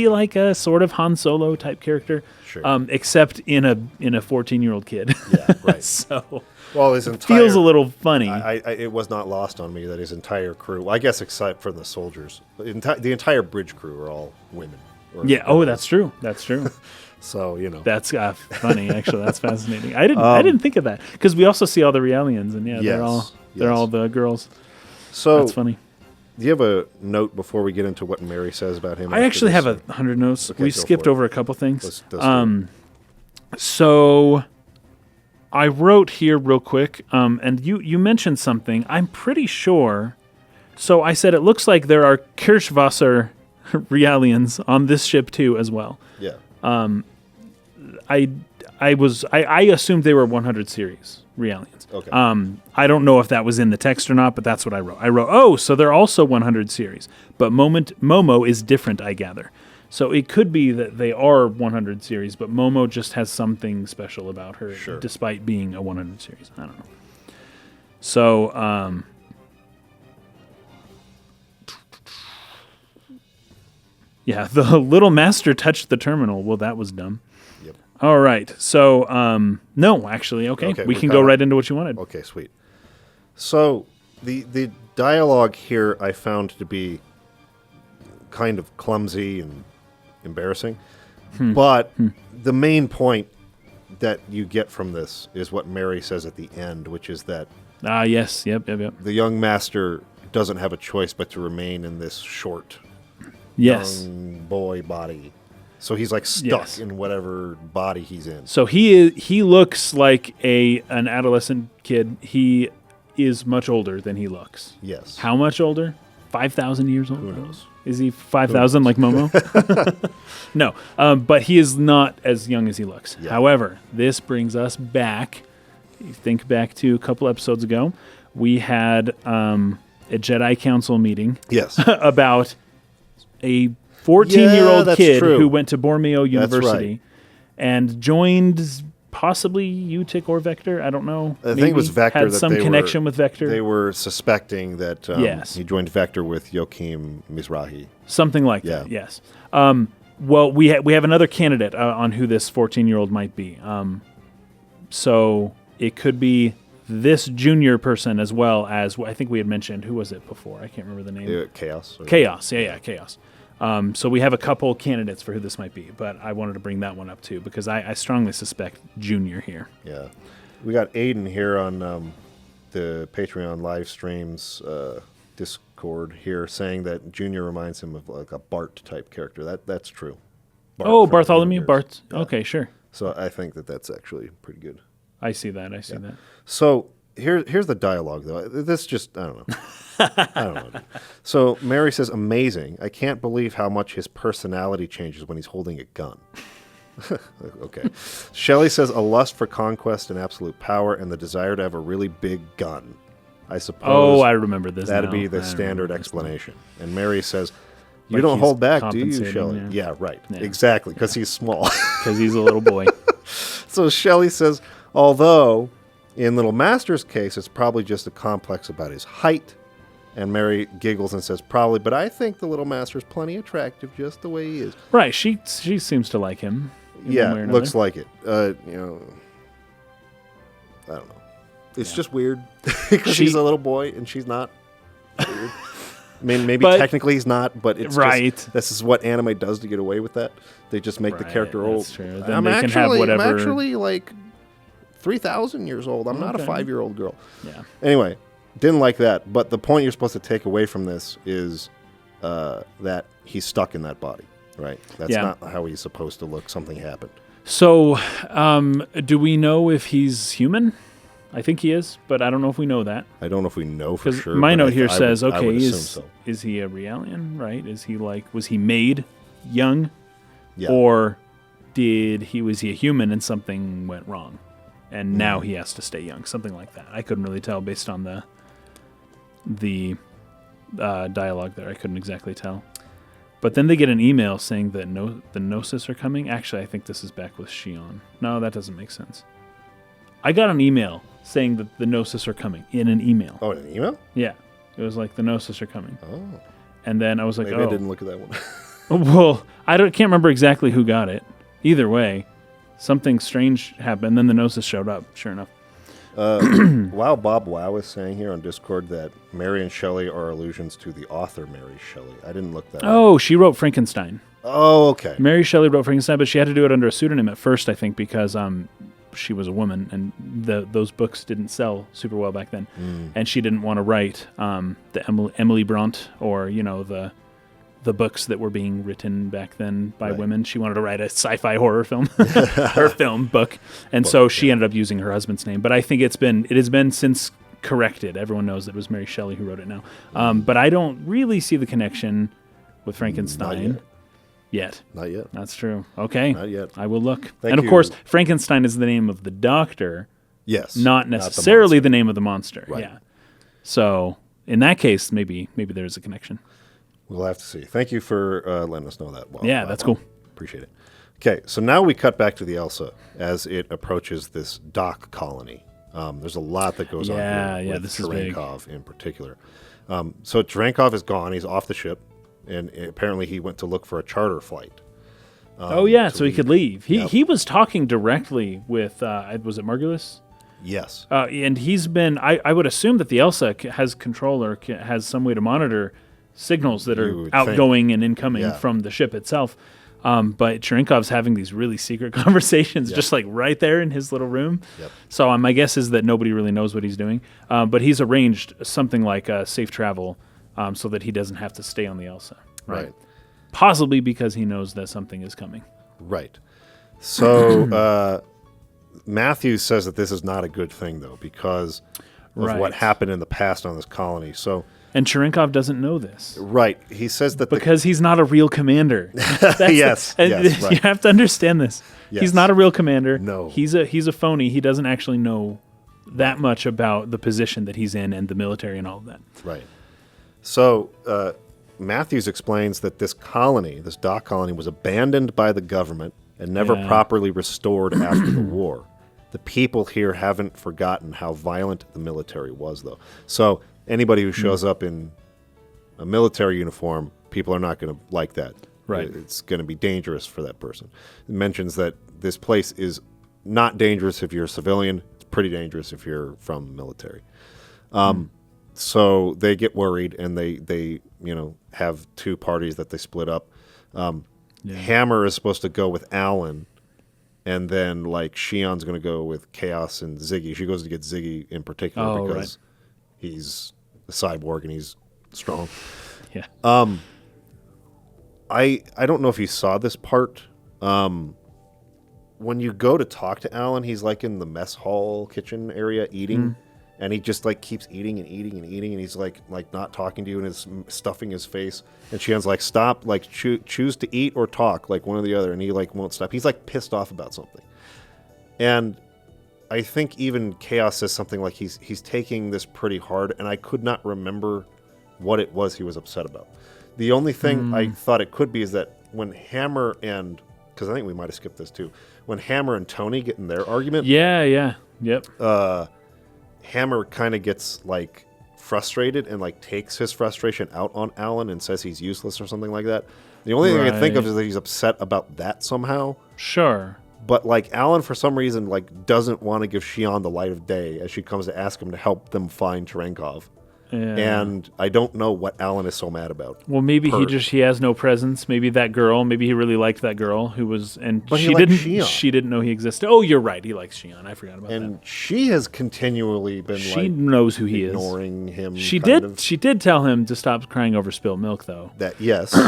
like a sort of Han Solo type character, except in a 14-year-old kid. Yeah, right. So well, his entire feels a little funny. It was not lost on me that his entire crew, I guess, except for the soldiers, the entire bridge crew are all women. That's true. That's true. So that's funny. Actually, that's fascinating. I didn't think of that because we also see all the Realians, and they're all the girls. So that's funny. Do you have a note before we get into what Mary says about him? I actually have 100 notes. Okay, we skipped over a couple things. Let's so I wrote here real quick, and you mentioned something. I'm pretty sure. So I said it looks like there are Kirschwasser Realians on this ship too, as well. Yeah. I assumed they were 100 series Realians. Okay. I don't know if that was in the text or not, but that's what I wrote. I wrote, so they're also 100 series, but MOMO is different, I gather. So it could be that they are 100 series, but MOMO just has something special about her, despite being a 100 series. I don't know. So, yeah, the little master touched the terminal. Well, that was dumb. Yep. All right. So, no, actually, okay. We can go right into what you wanted. Okay, sweet. So, the dialogue here I found to be kind of clumsy and embarrassing. But the main point that you get from this is what Mary says at the end, which is that yes, yep. the young master doesn't have a choice but to remain in this short young boy body. So he's like stuck in whatever body he's in. So he looks like an adolescent kid. He is much older than he looks. Yes. How much older? 5,000 years old? Who knows? Is he 5,000 like Momo? No, but he is not as young as he looks. Yeah. However, this brings us back. You think back to a couple episodes ago. We had a Jedi Council meeting about a 14-year-old kid who went to Bormio University and joined possibly Utic or Vector. I don't know. I think it was Vector. Had some connection with Vector. They were suspecting that he joined Vector with Joachim Mizrahi. Something like that, yes. Well, we have another candidate on who this 14-year-old might be. So it could be this junior person as well as, I think we had mentioned, who was it before? I can't remember the name. Chaos. Chaos, Chaos. So we have a couple candidates for who this might be, but I wanted to bring that one up too because I strongly suspect Junior here. Yeah. We got Aiden here on the Patreon live streams Discord here saying that Junior reminds him of like a Bart type character. That's true. Bartholomew? Bart. Yeah. Okay, sure. So I think that's actually pretty good. I see that. So here's the dialogue, though. This just, I don't know. I don't know. So Mary says, amazing. I can't believe how much his personality changes when he's holding a gun. Okay. Shelley says, a lust for conquest and absolute power and the desire to have a really big gun. I suppose. I remember this. That'd be the standard explanation. And Mary says, you don't hold back, do you, Shelley? Yeah, right. Yeah. Exactly, because he's small. Because he's a little boy. So Shelley says, although in Little Master's case, it's probably just a complex about his height. And Mary giggles and says, probably, but I think the Little Master's plenty attractive just the way he is. Right. She seems to like him. Yeah, looks like it. I don't know. It's just weird because he's a little boy and she's not. Weird. I mean, maybe technically he's not, but it's just, this is what anime does to get away with that. They just make the character old. True. Then I'm actually like 3,000 years old. I'm not a 5-year-old girl. Yeah. Anyway. Didn't like that, but the point you're supposed to take away from this is that he's stuck in that body, right? That's not how he's supposed to look. Something happened. So, do we know if he's human? I think he is, but I don't know if we know that. I don't know if we know for sure. My note here says, is he a Realian, right? Is he was he made young? Yeah. Or was he a human and something went wrong? And now he has to stay young, something like that. I couldn't really tell based on the dialogue there. I couldn't exactly tell. But then they get an email saying that the Gnosis are coming. Actually, I think this is back with Shion. No, that doesn't make sense. I got an email saying that the Gnosis are coming in an email. Oh, in an email? Yeah. It was like the Gnosis are coming. Oh. And then I was like, maybe I didn't look at that one. Well, can't remember exactly who got it. Either way, something strange happened. Then the Gnosis showed up, sure enough. Wow, Bob Wow is saying here on Discord that Mary and Shelley are allusions to the author Mary Shelley. I didn't look that up. Oh, she wrote Frankenstein. Oh, okay. Mary Shelley wrote Frankenstein, but she had to do it under a pseudonym at first, I think, because she was a woman, and those books didn't sell super well back then. And she didn't want to write the Emily Bront or, the books that were being written back then by women. She wanted to write a sci-fi horror film, her film book. And so she ended up using her husband's name. But I think it has been since corrected. Everyone knows that it was Mary Shelley who wrote it now. But I don't really see the connection with Frankenstein yet. Not yet. That's true. Okay. Not yet. I will look. Of course, Frankenstein is the name of the doctor. Yes. Not necessarily the name of the monster. Right. Yeah. So in that case, maybe there's a connection. We'll have to see. Thank you for letting us know that. That's cool. Appreciate it. Okay, so now we cut back to the Elsa as it approaches this dock colony. There's a lot that goes on here with Cherenkov in particular. So Cherenkov is gone. He's off the ship, and apparently he went to look for a charter flight. So he could leave. He was talking directly with, was it Margulis? Yes. And he's been, I would assume that the Elsa has control or has some way to monitor signals that are outgoing and incoming from the ship itself. But Cherenkov's having these really secret conversations just like right there in his little room. Yep. So my guess is that nobody really knows what he's doing. But he's arranged something like safe travel so that he doesn't have to stay on the Elsa. Right. Possibly because he knows that something is coming. Right. So Matthews says that this is not a good thing, though, because of what happened in the past on this colony. And Cherenkov doesn't know this. Right. He says that because he's not a real commander. Yes. Right. You have to understand this. Yes. He's not a real commander. No. He's a phony. He doesn't actually know that much about the position that he's in and the military and all of that. Right. So Matthews explains that this colony, this dock colony, was abandoned by the government and never properly restored after the war. The people here haven't forgotten how violent the military was, though. So anybody who shows up in a military uniform, people are not going to like that. Right. It's going to be dangerous for that person. It mentions that this place is not dangerous if you're a civilian. It's pretty dangerous if you're from the military. So they get worried, and they have two parties that they split up. Hammer is supposed to go with Alan, and then like Shion's going to go with Chaos and Ziggy. She goes to get Ziggy in particular because he's a cyborg and he's strong. Yeah. I don't know if you saw this part. When you go to talk to Alan, he's like in the mess hall kitchen area eating. And he just like keeps eating and eating and eating, and he's like not talking to you, and is stuffing his face. And Shion's like, "Stop! Like choose to eat or talk, like one or the other." And he like won't stop. He's like pissed off about something. And I think even Chaos says something like he's taking this pretty hard, and I could not remember what it was he was upset about. The only thing I thought it could be is that when Hammer and, because I think we might have skipped this too, when Hammer and Tony get in their argument. Yep. Hammer kind of gets like frustrated and like takes his frustration out on Alan and says he's useless or something like that. The only thing I can think of is that he's upset about that somehow. Sure. But like Alan, for some reason, like doesn't want to give Shion the light of day as she comes to ask him to help them find Cherenkov. Yeah. And I don't know what Alan is so mad about. Well, maybe he has no presence. Maybe that girl. Maybe he really liked that girl who was, and but she didn't know he existed. Oh, you're right. He likes Shion. I forgot about that. And she has continually been she knows who he is, ignoring him. She did tell him to stop crying over spilt milk, though. That yes.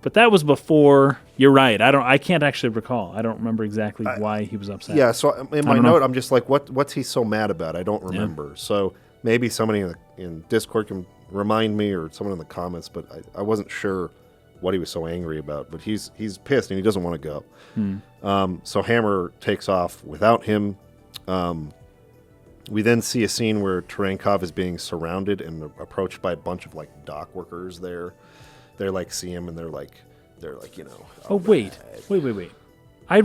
But that was before. You're right. I can't actually recall. I don't remember exactly why he was upset. Yeah. So in my note, I'm just like, what's he so mad about? I don't remember. Yeah. So. Maybe somebody in Discord can remind me, or someone in the comments, but I wasn't sure what he was so angry about. But he's pissed and he doesn't want to go. So Hammer takes off without him. We then see a scene where Cherenkov is being surrounded and approached by a bunch of like dock workers there. They're like see him and they're like Oh wait. I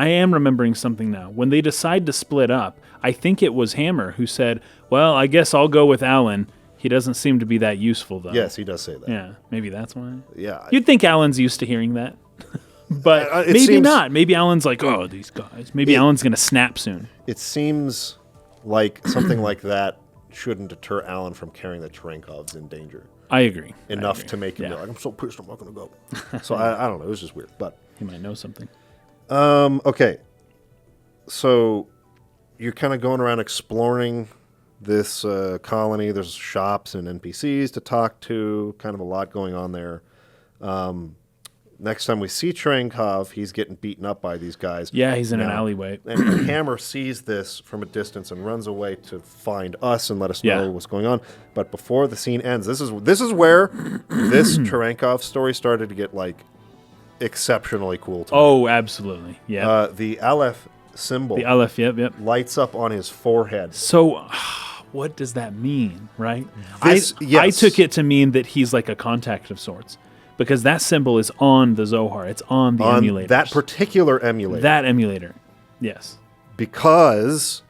am remembering something now. When they decide to split up, I think it was Hammer who said, "Well, I guess I'll go with Alan. He doesn't seem to be that useful, though." Yes, he does say that. Yeah, maybe that's why. Yeah. You'd think Alan's used to hearing that. But maybe not. Maybe Alan's like, "Oh, these guys." Maybe Alan's going to snap soon. It seems like something like that shouldn't deter Alan from caring that Cherenkov's in danger. I agree. Enough to make him be like, "I'm so pissed, I'm not going to go." So I don't know. It was just weird. But he might know something. Okay. So you're kind of going around exploring this colony. There's shops and NPCs to talk to, kind of a lot going on there. Next time we see Cherenkov, he's getting beaten up by these guys. Yeah, he's in an alleyway. And Hammer sees this from a distance and runs away to find us and let us know what's going on. But before the scene ends, this is where this Cherenkov story started to get like exceptionally cool to me. Oh, absolutely. Yeah. The Aleph symbol. The Aleph, yep. Lights up on his forehead. So, what does that mean, right? I took it to mean that he's like a contact of sorts, because that symbol is on the Zohar. It's on the emulator. That particular emulator. That emulator, yes. Because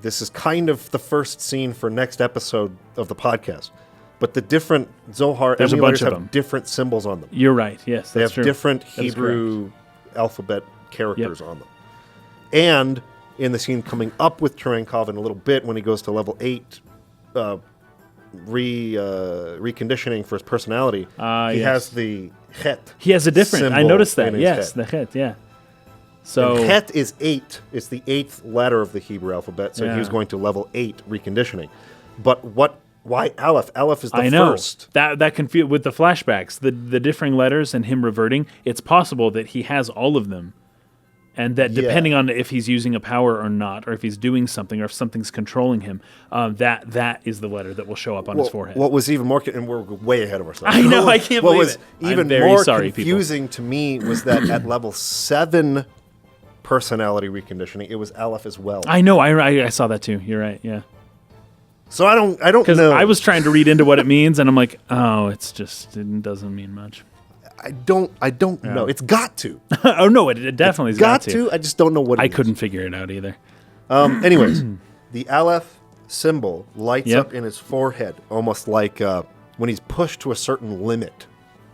this is kind of the first scene for next episode of the podcast. But the different Zohar emulators have different symbols on them. You're right, yes. They have different Hebrew alphabet characters on them. And in the scene coming up with Cherenkov in a little bit, when he goes to level 8, reconditioning for his personality, he has the Het. He has a different. I symbol noticed that. in his Yes, head. the het. Yeah. So And Het is 8. It's the 8th letter of the Hebrew alphabet. So he was Yeah. going to level 8 reconditioning. But why Aleph? Aleph is the I know first. that confused with the flashbacks, the differing letters and him reverting. It's possible that he has all of them, and that depending on if he's using a power or not, or if he's doing something, or if something's controlling him, that is the letter that will show up on his forehead. What was even more, and we're way ahead of ourselves. I know, I can't what believe was it. even I'm very more sorry, confusing to me was that at level 7 personality reconditioning, it was Aleph as well. I know. I saw that too. You're right. Yeah. So I don't Because know. I was trying to read into what it means, and I'm like, oh, it doesn't mean much. I don't know. It's got to. Oh no, it definitely has Got to. I just don't know what it I is. couldn't figure it out either. Anyways, the Aleph symbol lights Yep. up in his forehead, almost like when he's pushed to a certain limit,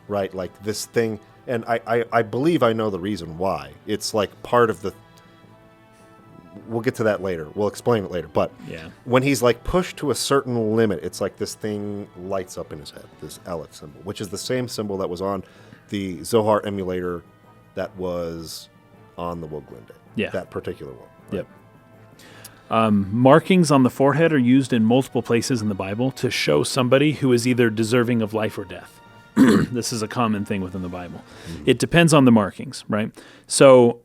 right? Like this thing. And I believe I know the reason why. It's like part of the... We'll get to that later. We'll explain it later. But Yeah. when he's like pushed to a certain limit, it's like this thing lights up in his head, this Aleph symbol, which is the same symbol that was on the Zohar emulator that was on the Woglinde. Yeah. That particular one. Right? Yep. Markings on the forehead are used in multiple places in the Bible to show somebody who is either deserving of life or death. This is a common thing within the Bible. It depends on the markings, right? So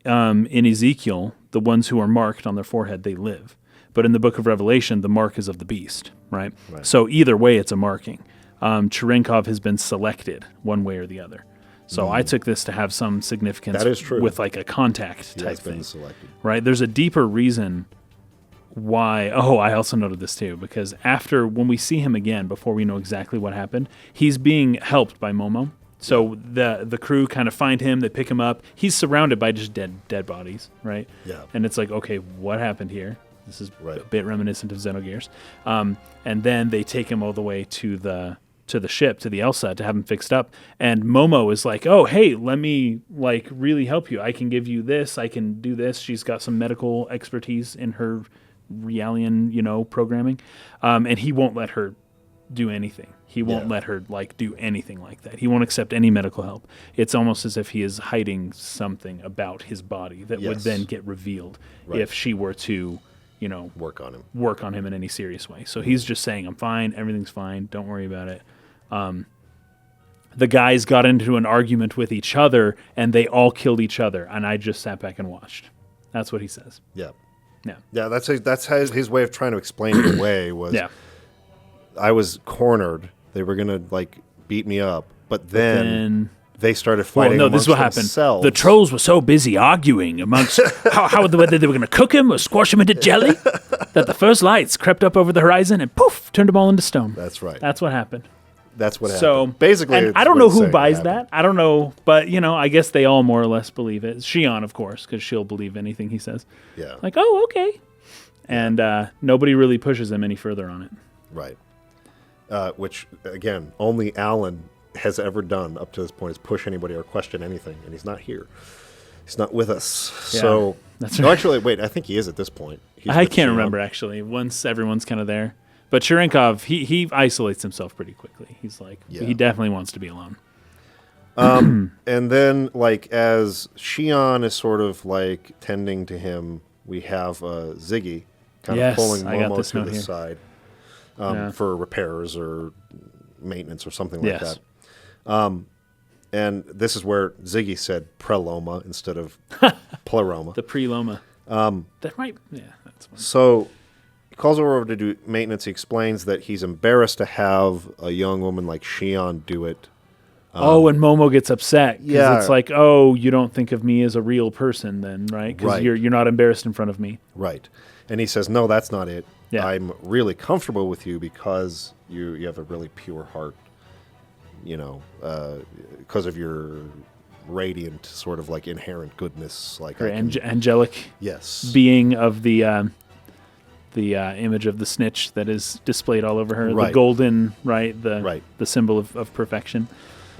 in Ezekiel, the ones who are marked on their forehead, they live. But in the book of Revelation, the mark is of the beast, right? So either way, it's a marking. Cherenkov has been selected one way or the other. So I took this to have some significance. That is true. With like a contact He type has been thing, selected. right? There's a deeper reason why. Oh, I also noted this too, because when we see him again, before we know exactly what happened, he's being helped by MOMO. So the crew kind of find him, they pick him up. He's surrounded by just dead bodies, right? Yeah. And it's like, okay, what happened here? This is Right. a bit reminiscent of Xenogears. And then they take him all the way to the ship, to the Elsa, to have him fixed up. And Momo is like, oh, hey, let me like really help you. I can give you this. I can do this. She's got some medical expertise in her Realian, programming. And he won't let her do anything. He won't let her like do anything like that. He won't accept any medical help. It's almost as if he is hiding something about his body that would then get revealed if she were to, Work on him. work on him in any serious way. So he's just saying, I'm fine. Everything's fine. Don't worry about it. The guys got into an argument with each other and they all killed each other. And I just sat back and watched. That's what he says. Yeah. Yeah. Yeah, that's his way of trying to explain it away was I was cornered. They were going to like beat me up. But then they started fighting this is what themselves. happened. The trolls were so busy arguing amongst whether they were going to cook him or squash him into jelly that the first lights crept up over the horizon and poof, turned them all into stone. That's right. That's what happened. That's what So happened. Basically, and it's I don't what know it's who saying buys happened. that. I don't know, but I guess they all more or less believe it. Shion, of course, because she'll believe anything he says. Yeah. Like, oh, okay. And nobody really pushes him any further on it. Right. Which, again, only Alan has ever done up to this point is push anybody or question anything, and he's not here. He's not with us. Yeah, so, that's no, right. actually, wait, I think he is at this point. He's I with can't Shion. remember, actually. Once everyone's kind of there. But Cherenkov, he isolates himself pretty quickly. He's like, he definitely wants to be alone. And then, like, as Shion is sort of, like, tending to him, we have Ziggy kind of pulling I got Momo this to note the here. side for repairs or maintenance or something like Yes. that. And this is where Ziggy said preloma instead of pleroma. The pre-Loma. That might, that's fine. So he calls her over to do maintenance. He explains that he's embarrassed to have a young woman like Shion do it. And Momo gets upset. 'Cause Yeah. it's like, oh, you don't think of me as a real person then, right? Because Right. you're not embarrassed in front of me. Right. And he says, no, that's not it. Yeah. I'm really comfortable with you because you have a really pure heart, because of your radiant sort of like inherent goodness. Like Her I can- angelic yes. being of the image of the snitch that is displayed all over her. Right. The golden, right? The symbol of perfection.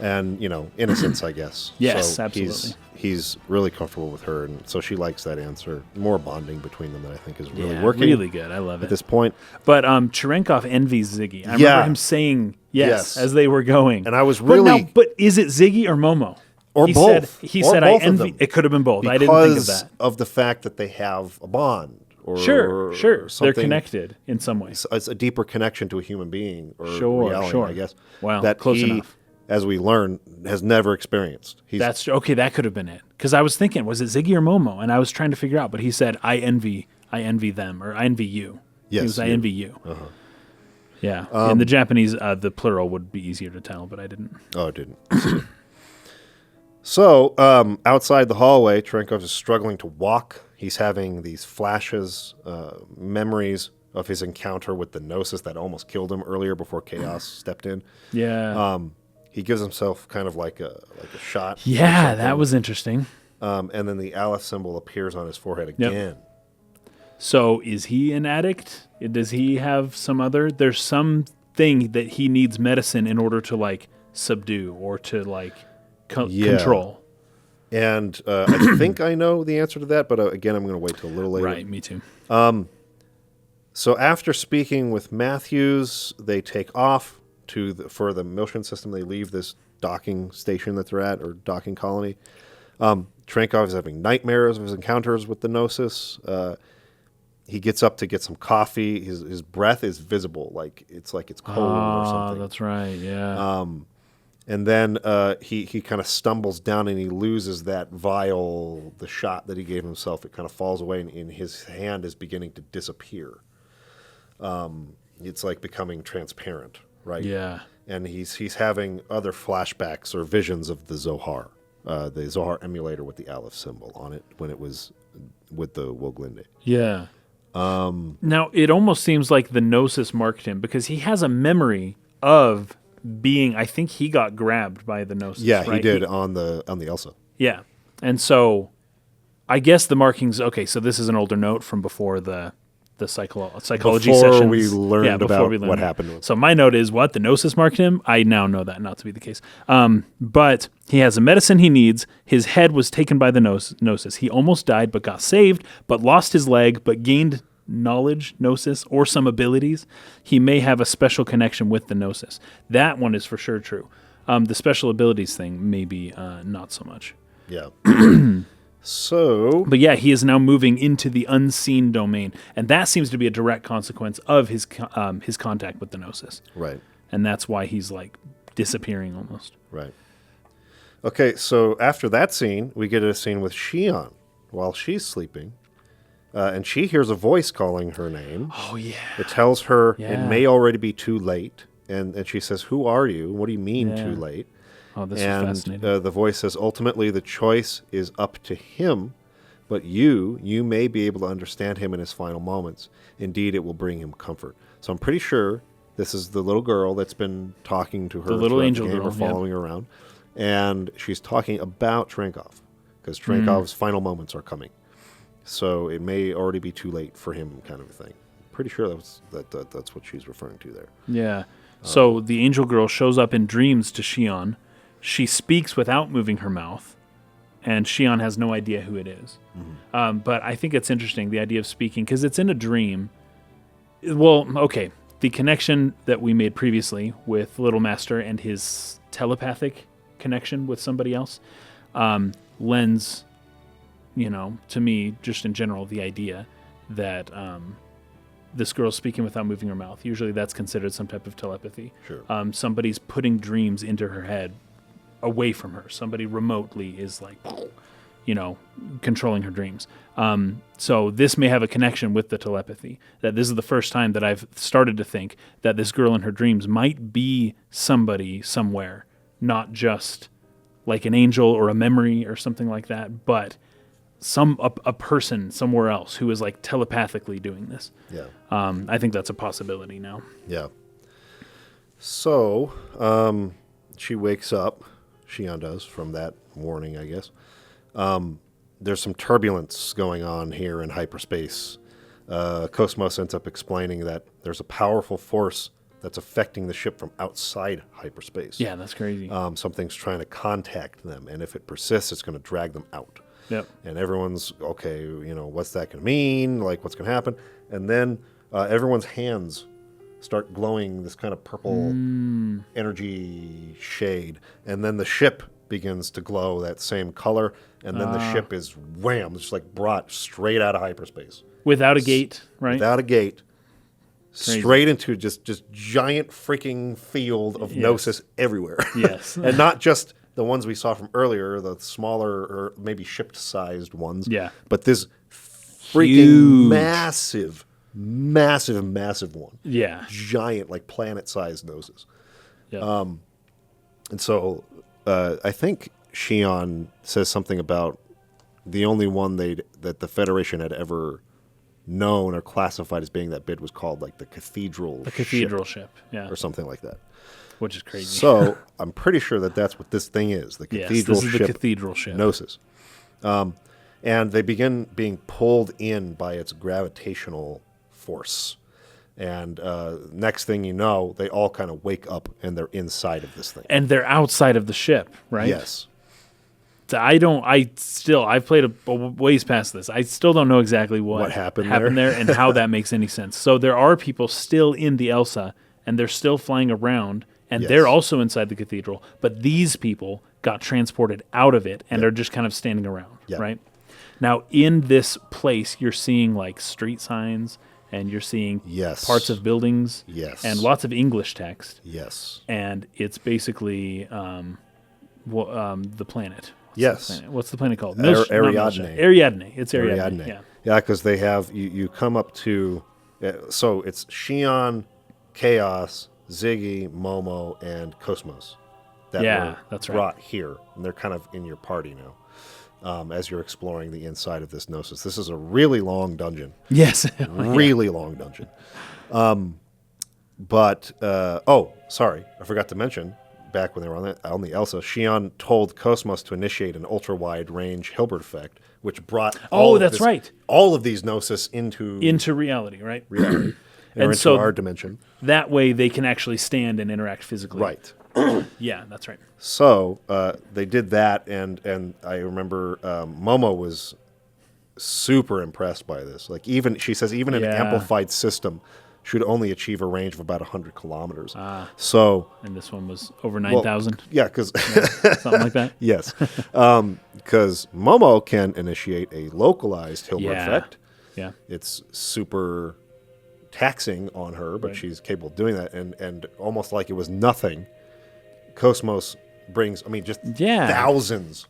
And, innocence, I guess. Yes, so absolutely. He's really comfortable with her, and so she likes that answer. More bonding between them that I think is really Yeah, working really good. I love at it. this point. But Cherenkov envies Ziggy. I remember Yeah. him saying, Yes, as they were going. And I was really... But is it Ziggy or Momo? Or both. He said, I envy... It could have been both. I didn't think of that. Because of the fact that they have a bond. Or sure. They're connected in some way. It's a deeper connection to a human being or reality, I guess. Wow, that close enough. As we learn, has never experienced. That's okay. That could have been it. Because I was thinking, was it Ziggy or Momo? And I was trying to figure out. But he said, I envy them, or I envy you. Yes, I envy you. Uh-huh. Yeah. In the Japanese, the plural would be easier to tell, but I didn't. Oh, it didn't. So, outside the hallway, Cherenkov is struggling to walk. He's having these flashes, memories of his encounter with the Gnosis that almost killed him earlier before Chaos stepped in. Yeah. He gives himself kind of like a shot. Yeah, that was interesting. And then the Aleph symbol appears on his forehead again. Yep. So is he an addict? Does he have some other... There's some thing that he needs medicine in order to, like, subdue or to, like, control. And I think I know the answer to that, but again, I'm going to wait till a little later. Right, me too. So after speaking with Matthews, they take off for the Milshan system. They leave this docking station that they're at, or docking colony. Cherenkov is having nightmares of his encounters with the Gnosis. He gets up to get some coffee. His breath is visible, like it's cold or something. That's right, yeah. And then he kind of stumbles down and he loses that vial, the shot that he gave himself. It kind of falls away and his hand is beginning to disappear. It's like becoming transparent, right? Yeah. And he's having other flashbacks or visions of the Zohar emulator with the Aleph symbol on it when it was with the Woglinde. Yeah. Now, it almost seems like the Gnosis marked him because he has a memory of being, I think he got grabbed by the Gnosis. Yeah, right? he did on the Elsa. Yeah. And so I guess the markings, okay, so this is an older note from before the psychology before sessions. We learned about what happened to him. So my note is, what? The Gnosis marked him? I now know that not to be the case. But he has the medicine he needs. His head was taken by the Gnosis. He almost died but got saved, but lost his leg, but gained knowledge, Gnosis, or some abilities. He may have a special connection with the Gnosis. That one is for sure true. The special abilities thing, maybe not so much. Yeah. So, but yeah, he is now moving into the unseen domain, and that seems to be a direct consequence of his contact with the Gnosis. Right. And that's why he's like disappearing almost. Right. Okay, so after that scene, we get a scene with Shion while she's sleeping, and she hears a voice calling her name. Oh yeah. It tells her it may already be too late, and she says, "Who are you? What do you mean too late?" Oh, this is fascinating. And the voice says, ultimately, the choice is up to him, but you may be able to understand him in his final moments. Indeed, it will bring him comfort. So I'm pretty sure this is the little girl that's been talking to her. The little angel girl. Or following her around. And she's talking about Cherenkov, because Cherenkov's final moments are coming. So it may already be too late for him, kind of a thing. Pretty sure that's what she's referring to there. Yeah. So the angel girl shows up in dreams to Shion. She speaks without moving her mouth, and Shion has no idea who it is. Mm-hmm. But I think it's interesting, the idea of speaking, because it's in a dream. Well, okay, the connection that we made previously with Little Master and his telepathic connection with somebody else lends, to me, just in general, the idea that this girl's speaking without moving her mouth. Usually that's considered some type of telepathy. Sure. Somebody's putting dreams into her head away from her. Somebody remotely is like, controlling her dreams. So this may have a connection with the telepathy. That this is the first time that I've started to think that this girl in her dreams might be somebody somewhere, not just like an angel or a memory or something like that, but a person somewhere else who is like telepathically doing this. Yeah. I think that's a possibility now. Yeah. So she wakes up. Shion does, from that warning, I guess. There's some turbulence going on here in hyperspace. KOS-MOS ends up explaining that there's a powerful force that's affecting the ship from outside hyperspace. Yeah, that's crazy. Something's trying to contact them, and if it persists, it's going to drag them out. Yep. And everyone's, okay, what's that going to mean? Like, what's going to happen? And then everyone's hands start glowing this kind of purple energy shade. And then the ship begins to glow that same color. And then the ship is, wham, just like brought straight out of hyperspace. Without a gate, right? Without a gate. Crazy. Straight into just giant freaking field of Gnosis everywhere. Yes. And not just the ones we saw from earlier, the smaller or maybe ship-sized ones. Yeah. But this freaking massive one. Yeah. Giant, like planet-sized Gnosis. Yeah. And so I think Shion says something about the only one that the Federation had ever known or classified as being that big was called like the Cathedral ship. Yeah. Or something like that. Which is crazy. So I'm pretty sure that that's what this thing is, the Cathedral ship. This is the Cathedral ship. Gnosis. And they begin being pulled in by its gravitational force. And next thing you know, they all kind of wake up and they're inside of this thing. And they're outside of the ship, right? Yes. I've played a ways past this. I still don't know exactly what happened there and how that makes any sense. So there are people still in the Elsa, and they're still flying around, and they're also inside the cathedral. But these people got transported out of it, and are just kind of standing around, right? Now, in this place, you're seeing like street signs, and you're seeing parts of buildings, and lots of English text. Yes. And it's basically the planet. What's the planet called? Ariadne. Ariadne. It's Ariadne. Yeah, because they have you come up to so it's Shion, Chaos, Ziggy, Momo, and KOS-MOS that were brought here, and they're kind of in your party now as you're exploring the inside of this Gnosis. This is a really long dungeon. Yes, really long dungeon. Sorry, I forgot to mention. Back when they were on the Elsa, Shion told KOS-MOS to initiate an ultra-wide-range Hilbert effect, which brought all of these Gnosis into reality, right? Reality. And into so our dimension. That way they can actually stand and interact physically. Right. Yeah, that's right. So they did that, and I remember Momo was super impressed by this. Like she says even an amplified system should only achieve a range of about 100 kilometers. And this one was over 9,000? Yeah, because... something like that? Yes. Because Momo can initiate a localized Hilbert effect. Yeah. It's super taxing on her, but she's capable of doing that. And almost like it was nothing, KOS-MOS brings, thousands,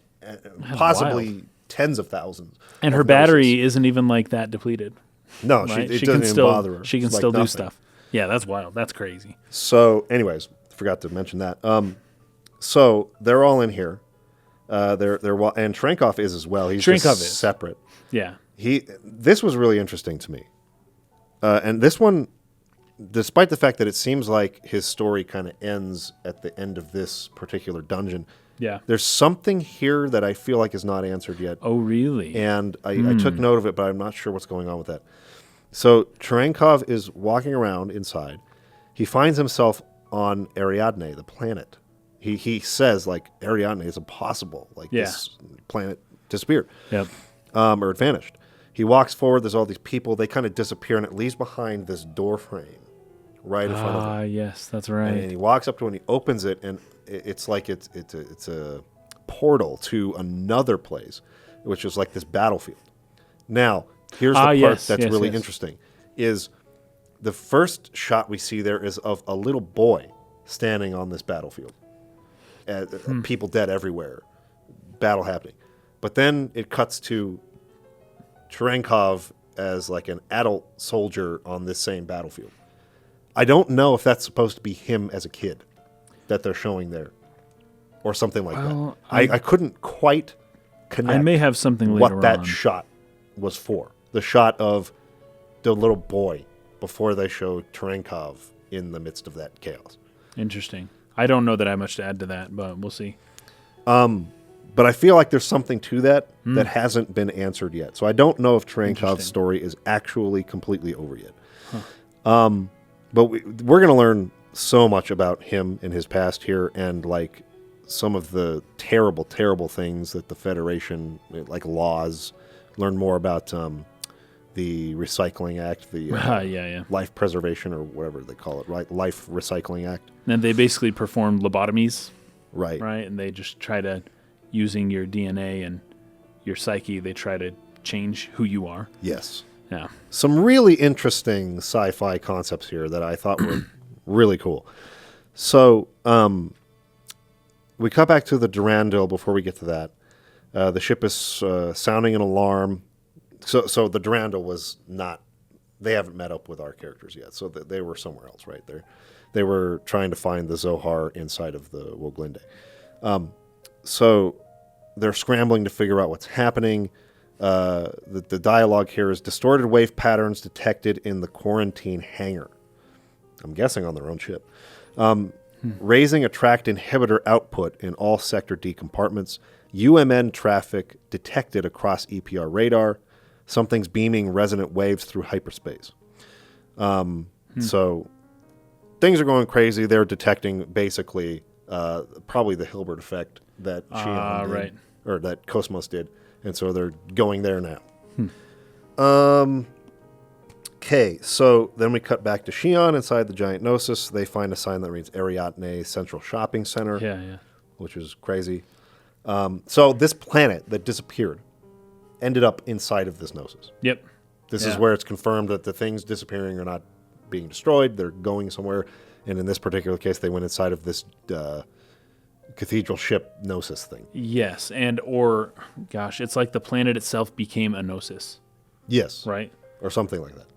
possibly tens of thousands. And her battery isn't even like that depleted. No, it doesn't even bother her. She can still do stuff. Yeah, that's wild. That's crazy. So, anyways, forgot to mention that. So they're all in here. And Cherenkov is as well. He's just separate. Yeah. This was really interesting to me. And this one, despite the fact that it seems like his story kind of ends at the end of this particular dungeon, there's something here that I feel like is not answered yet. Oh, really? And I took note of it, but I'm not sure what's going on with that. So Cherenkov is walking around inside. He finds himself on Ariadne, the planet. He says, like, Ariadne is impossible. Like, this planet disappeared. Yep. Or it vanished. He walks forward. There's all these people. They kind of disappear, and it leaves behind this door frame right in front of him. Ah, yes, that's right. And he walks up to it, and he opens it, and it's like it's a portal to another place, which is like this battlefield. Now, here's the part that's really interesting, is the first shot we see there is of a little boy standing on this battlefield. People dead everywhere, battle happening. But then it cuts to Cherenkov as like an adult soldier on this same battlefield. I don't know if that's supposed to be him as a kid that they're showing there, or something like that. I couldn't quite connect. I may have something later what that shot was for. The shot of the little boy before they show Cherenkov in the midst of that chaos. Interesting. I don't know that I have much to add to that, but we'll see. But I feel like there's something to that that hasn't been answered yet. So I don't know if Cherenkov's story is actually completely over yet. But we're going to learn so much about him and his past here, and like some of the terrible, terrible things that the Federation, like laws, learn more about the Recycling Act, the Life Preservation, or whatever they call it, right? Life Recycling Act. And they basically performed lobotomies. Right. Right? And they just try to, using your DNA and your psyche, they try to change who you are. Yes. Yeah. Some really interesting sci-fi concepts here that I thought were really cool. So, we cut back to the Durandal before we get to that. The ship is sounding an alarm. So the Durandal was not... They haven't met up with our characters yet, so they were somewhere else, right? They were trying to find the Zohar inside of the Woglinde. So they're scrambling to figure out what's happening. The dialogue here is distorted wave patterns detected in the quarantine hangar. I'm guessing on their own ship. Raising attract inhibitor output in all Sector D compartments. UMN traffic detected across EPR radar. Something's beaming resonant waves through hyperspace. So things are going crazy. They're detecting basically probably the Hilbert effect that Shion did, or that KOS-MOS did. And so they're going there now. Okay, so then we cut back to Shion inside the giant Gnosis. They find a sign that reads Ariadne Central Shopping Center, which is crazy. So this planet that disappeared ended up inside of this Gnosis. Yep. This is where it's confirmed that the things disappearing are not being destroyed. They're going somewhere. And in this particular case, they went inside of this cathedral ship Gnosis thing. Yes, it's like the planet itself became a Gnosis. Yes. Right? Or something like that.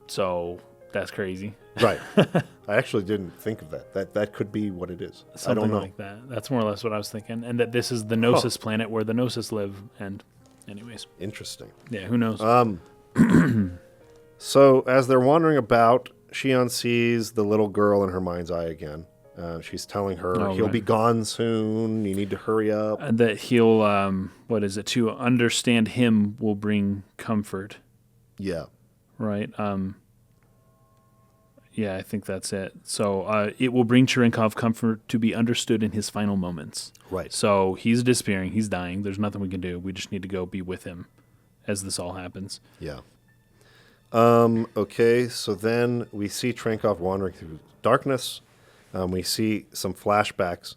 So that's crazy. Right. I actually didn't think of that. That could be what it is. Something I don't know. like that. That's more or less what I was thinking. And that this is the Gnosis planet where the Gnosis live. And anyways. Interesting. Yeah, who knows? So as they're wandering about, Shion sees the little girl in her mind's eye again. She's telling her he'll be gone soon. You need to hurry up. And that he'll, to understand him will bring comfort. Yeah. Right. Yeah, I think that's it. So it will bring Cherenkov comfort to be understood in his final moments. Right. So he's disappearing. He's dying. There's nothing we can do. We just need to go be with him as this all happens. Yeah. Okay, so then we see Cherenkov wandering through darkness. We see some flashbacks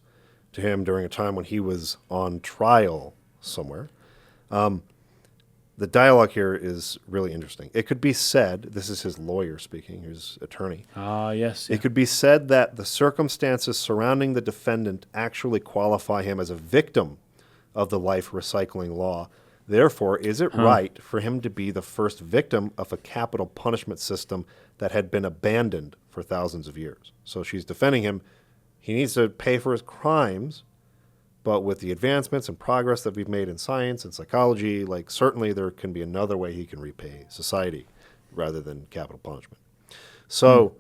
to him during a time when he was on trial somewhere. The dialogue here is really interesting. It could be said, this is his lawyer speaking, his attorney. Yes. It could be said that the circumstances surrounding the defendant actually qualify him as a victim of the life recycling law. Therefore, is it right for him to be the first victim of a capital punishment system that had been abandoned for thousands of years? So she's defending him. He needs to pay for his crimes. But with the advancements and progress that we've made in science and psychology, certainly there can be another way he can repay society rather than capital punishment. So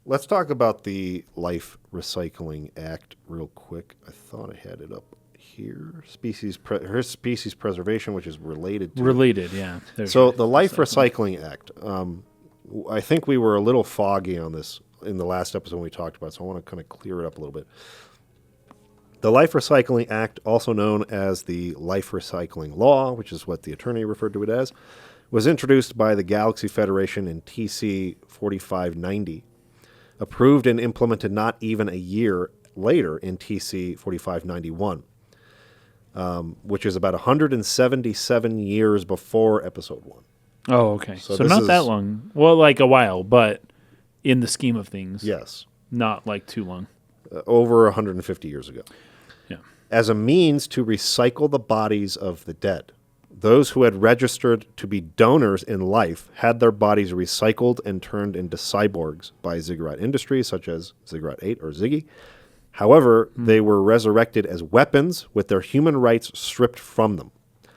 let's talk about the Life Recycling Act real quick. I thought I had it up here. Species preservation, which is related to... Related, yeah. So the Life Recycling Act, I think we were a little foggy on this in the last episode when we talked about it, so I want to kind of clear it up a little bit. The Life Recycling Act, also known as the Life Recycling Law, which is what the attorney referred to it as, was introduced by the Galaxy Federation in TC 4590, approved and implemented not even a year later in TC 4591, which is about 177 years before Episode 1. Oh, okay. So not that long. Well, a while, but in the scheme of things. Yes. Not too long. Over 150 years ago. Yeah. As a means to recycle the bodies of the dead. Those who had registered to be donors in life had their bodies recycled and turned into cyborgs by Ziggurat Industries, such as Ziggurat 8 or Ziggy. However, they were resurrected as weapons with their human rights stripped from them.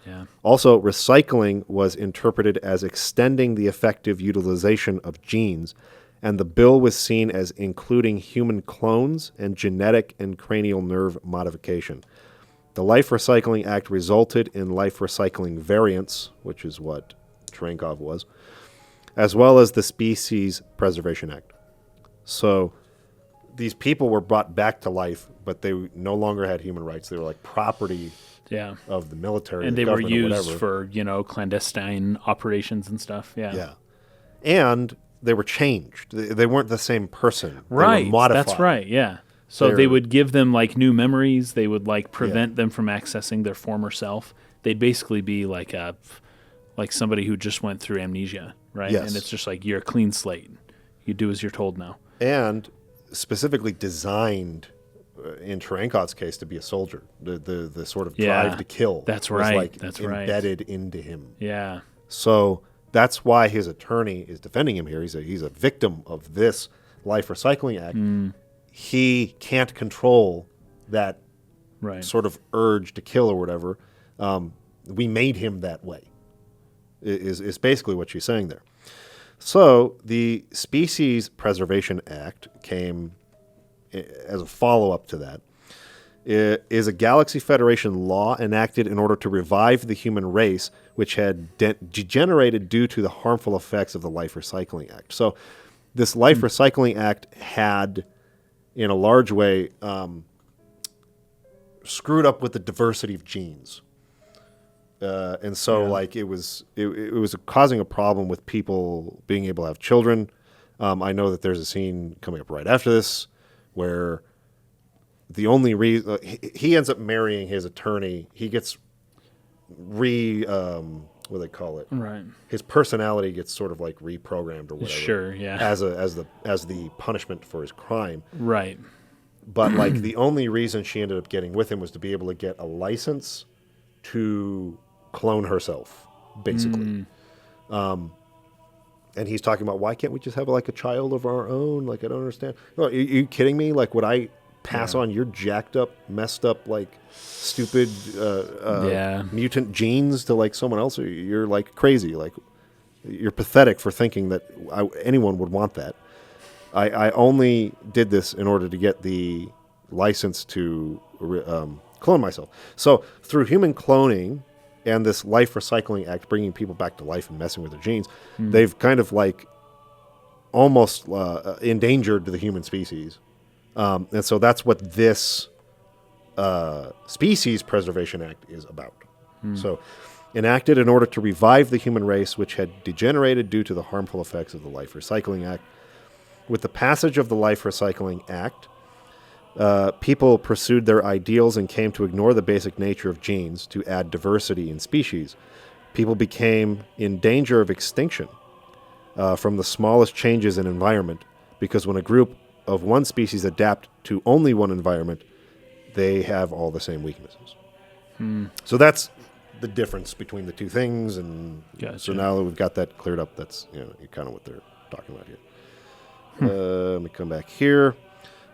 Yeah. Also, recycling was interpreted as extending the effective utilization of genes, and the bill was seen as including human clones and genetic and cranial nerve modification. The Life Recycling Act resulted in life recycling variants, which is what Cherenkov was, as well as the Species Preservation Act. So these people were brought back to life, but they no longer had human rights. They were like property of the military, and the they were used for clandestine operations and stuff. Yeah, and they were changed. They weren't the same person. Right, they were modified. That's right. Yeah. So they would give them like new memories. They would like prevent them from accessing their former self. They'd basically be like somebody who just went through amnesia, right? Yes. And it's just like you're a clean slate. You do as you're told now. And specifically designed, in Cherenkov's case, to be a soldier. The sort of drive to kill. That's was right. like That's embedded into him. Yeah. So that's why his attorney is defending him here. He's a victim of this Life Recycling Act. He can't control that sort of urge to kill or whatever. We made him that way, is basically what she's saying there. So the Species Preservation Act came as a follow-up to that. It is a Galaxy Federation law enacted in order to revive the human race, which had degenerated due to the harmful effects of the Life Recycling Act. So this Life Recycling Act had, in a large way, screwed up with the diversity of genes. And so, like, it was causing a problem with people being able to have children. I know that there's a scene coming up right after this where the only reason he ends up marrying his attorney, he gets what do they call it? Right. His personality gets sort of like reprogrammed or whatever. Sure. Yeah. As the punishment for his crime. Right. But like the only reason she ended up getting with him was to be able to get a license to clone herself, basically. And he's talking about, why can't we just have like a child of our own? Like, I don't understand. No, are you kidding me? Like, would I pass on your jacked up, messed up, like stupid mutant genes to like someone else? You're like crazy. Like, you're pathetic for thinking that anyone would want that. I only did this in order to get the license to clone myself. So through human cloning and this Life Recycling Act, bringing people back to life and messing with their genes, they've kind of like almost endangered the human species. And so that's what this Species Preservation Act is about. So enacted in order to revive the human race, which had degenerated due to the harmful effects of the Life Recycling Act. With the passage of the Life Recycling Act, people pursued their ideals and came to ignore the basic nature of genes to add diversity in species. People became in danger of extinction from the smallest changes in environment, because when a group of one species adapt to only one environment, they have all the same weaknesses. So that's the difference between the two things, and so now that we've got that cleared up, that's kind of what they're talking about here. Let me come back here.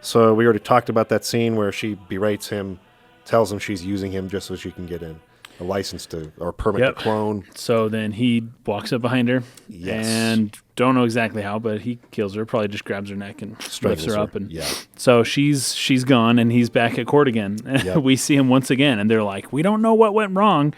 So we already talked about that scene where she berates him, tells him she's using him just so she can get a license to, or permit to clone. So then he walks up behind her, and don't know exactly how, but he kills her. Probably just grabs her neck and lifts her up, and so she's gone, and he's back at court again. We see him once again, and they're like, "We don't know what went wrong.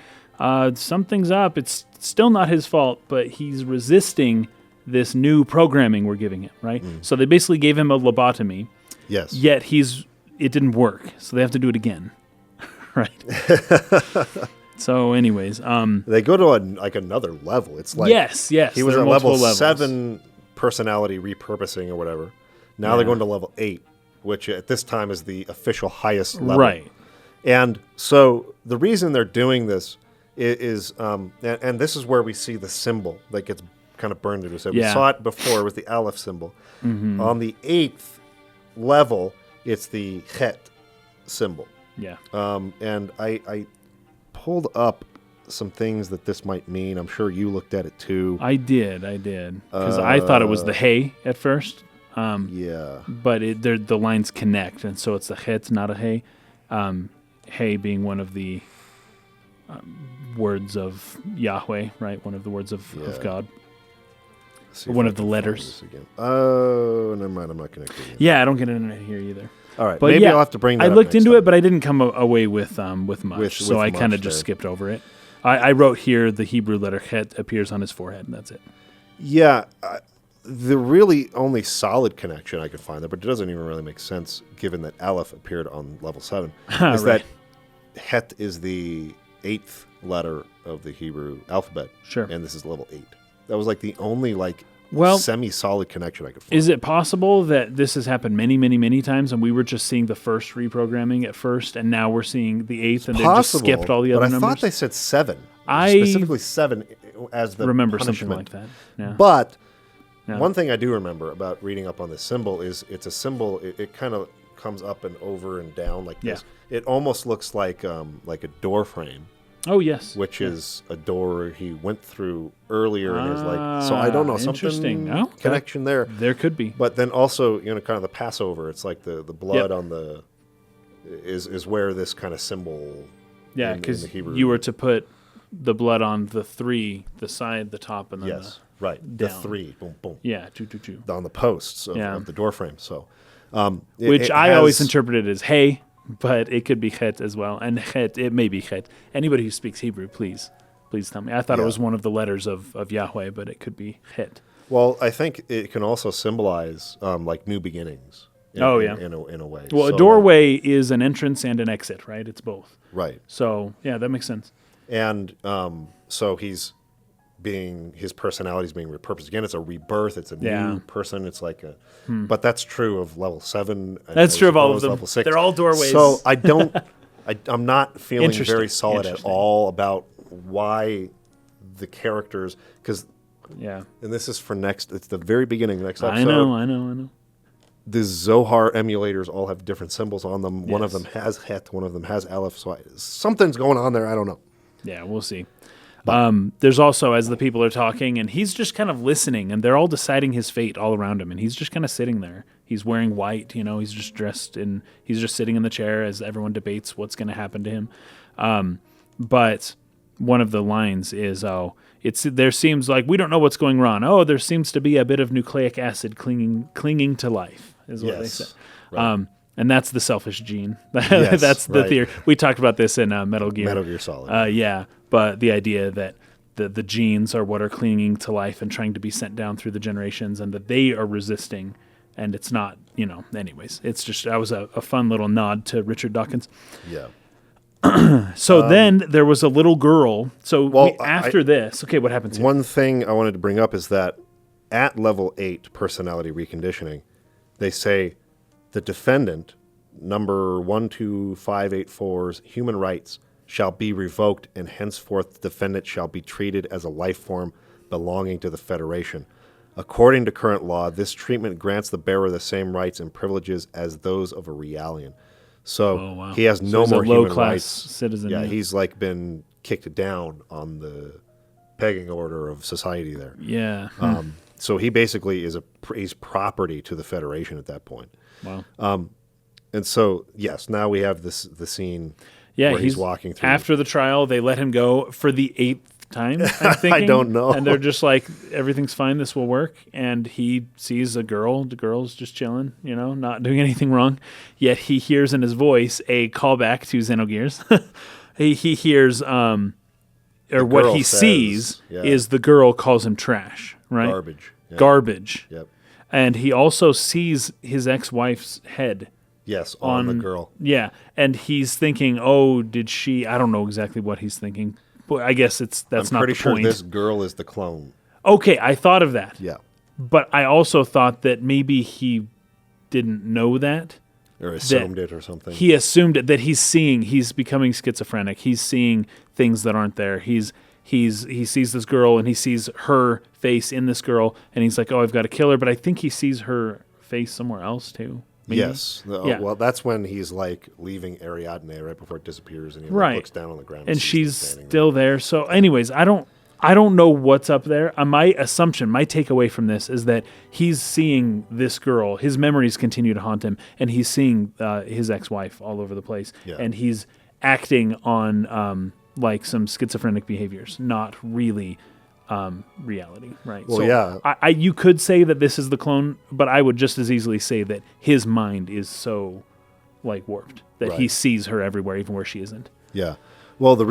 Something's up. It's still not his fault, but he's resisting this new programming we're giving him, right?" So they basically gave him a lobotomy. Yes. Yet it didn't work, so they have to do it again, right? So, anyways, they go to another level. It's like yes, he was at level 7 personality repurposing or whatever. Now they're going to level 8, which at this time is the official highest level. Right. And so the reason they're doing this is and this is where we see the symbol that gets kind of burned into us. We saw it before with the Aleph symbol. On the 8th level, it's the Het symbol. Yeah. And I pulled up some things that this might mean. I'm sure you looked at it too. I did. Because I thought it was the Hey at first. Yeah. But the lines connect, and so it's the Het, not a Hey. Hey being one of the words of Yahweh, right? One of the words of God. Or one of the letters. Oh, never mind. I'm not connecting it. Yeah, I don't get it in here either. All right, but maybe I'll have to bring that up. I looked into time. it, but I didn't come away with much, so I kind of just skipped over it. I wrote here the Hebrew letter Het appears on his forehead, and that's it. Yeah, the really only solid connection I could find there, but it doesn't even really make sense given that Aleph appeared on level 7, is that Het is the 8th letter of the Hebrew alphabet. Sure. And this is level 8. That was like the only semi-solid connection I could find. Is it possible that this has happened many, many, many times, and we were just seeing the first reprogramming at first, and now we're seeing the 8th, and they just skipped all the other numbers? But I thought they said 7. I specifically 7 as the remember punishment. something like that. Yeah. But Yeah. one thing I do remember about reading up on this symbol is it's a symbol. It kind of comes up and over and down like this. It almost looks like a door frame. Oh, yes. Which is a door he went through earlier in his life. So I don't know, something connection there. There could be. But then also, kind of the Passover. It's like the blood on the is where this kind of symbol. Yeah, because you were to put the blood on the 3, the side, the top, and then the 3, boom, boom. Yeah, 2, 2, 2 on the posts of the door frame. So, which I always interpreted as hey. But it could be Het as well. And Het, it may be Het. Anybody who speaks Hebrew, please tell me. I thought it was one of the letters of Yahweh, but it could be Het. Well, I think it can also symbolize like new beginnings. In a way. Well, a doorway is an entrance and an exit, right? It's both. Right. So, yeah, that makes sense. And so his personality is being repurposed. Again, it's a rebirth. It's a new person. It's like but that's true of level 7. That's true of all of them. Level 6. They're all doorways. So I'm not feeling very solid at all about why the characters, and this is for it's the very beginning of the next episode. I know. The Zohar emulators all have different symbols on them. Yes. One of them has Het, one of them has Aleph. So something's going on there. I don't know. Yeah, we'll see. There's also, as the people are talking, and he's just kind of listening, and they're all deciding his fate all around him, and he's just kind of sitting there. He's wearing white, he's just he's just sitting in the chair as everyone debates what's going to happen to him. But one of the lines is, there seems like we don't know what's going wrong. Oh, there seems to be a bit of nucleic acid clinging to life, is what they said. Right. And that's the selfish gene. That's the theory. We talked about this in Metal Gear. Metal Gear Solid. But the idea that the genes are what are clinging to life and trying to be sent down through the generations, and that they are resisting, and it's not, anyways. It's just, that was a fun little nod to Richard Dawkins. Yeah. So then there was a little girl. So after this, what happens here? One thing I wanted to bring up is that at level 8 personality reconditioning, they say the defendant, number 12584's human rights shall be revoked, and henceforth the defendant shall be treated as a life form belonging to the Federation. According to current law, this treatment grants the bearer the same rights and privileges as those of a Realian. So he has no more human rights. Citizen. Yeah, he's like been kicked down on the pegging order of society there. Yeah. So he basically he's property to the Federation at that point. Wow. And so yes, now we have the scene. Yeah, where he's walking through. After the trial, they let him go for the 8th time, I'm thinking. I don't know. And they're just like, everything's fine, this will work. And he sees a girl. The girl's just chilling, not doing anything wrong. Yet he hears in his voice a callback to Xenogears. he hears, what he sees is the girl calls him trash, right? Garbage. Yeah. Garbage. Yep. And he also sees his ex-wife's head. Yes, on the girl. Yeah, and he's thinking, "Oh, did she?" I don't know exactly what he's thinking, but I guess that's not the point. I'm pretty sure this girl is the clone. Okay, I thought of that. Yeah, but I also thought that maybe he didn't know that, or assumed it, or something. He assumed it, that he's becoming schizophrenic. He's seeing things that aren't there. He sees this girl and he sees her face in this girl, and he's like, "Oh, I've got to kill her." But I think he sees her face somewhere else too. Maybe? Yes. Well, that's when he's like leaving Ariadne right before it disappears, and he looks down on the ground, and she's still there. So, anyways, I don't know what's up there. My assumption, my takeaway from this is that he's seeing this girl. His memories continue to haunt him, and he's seeing his ex-wife all over the place, and he's acting on like some schizophrenic behaviors, not really reality, right? Well, so you could say that this is the clone, but I would just as easily say that his mind is so like warped that he sees her everywhere, even where she isn't. Yeah. Well, the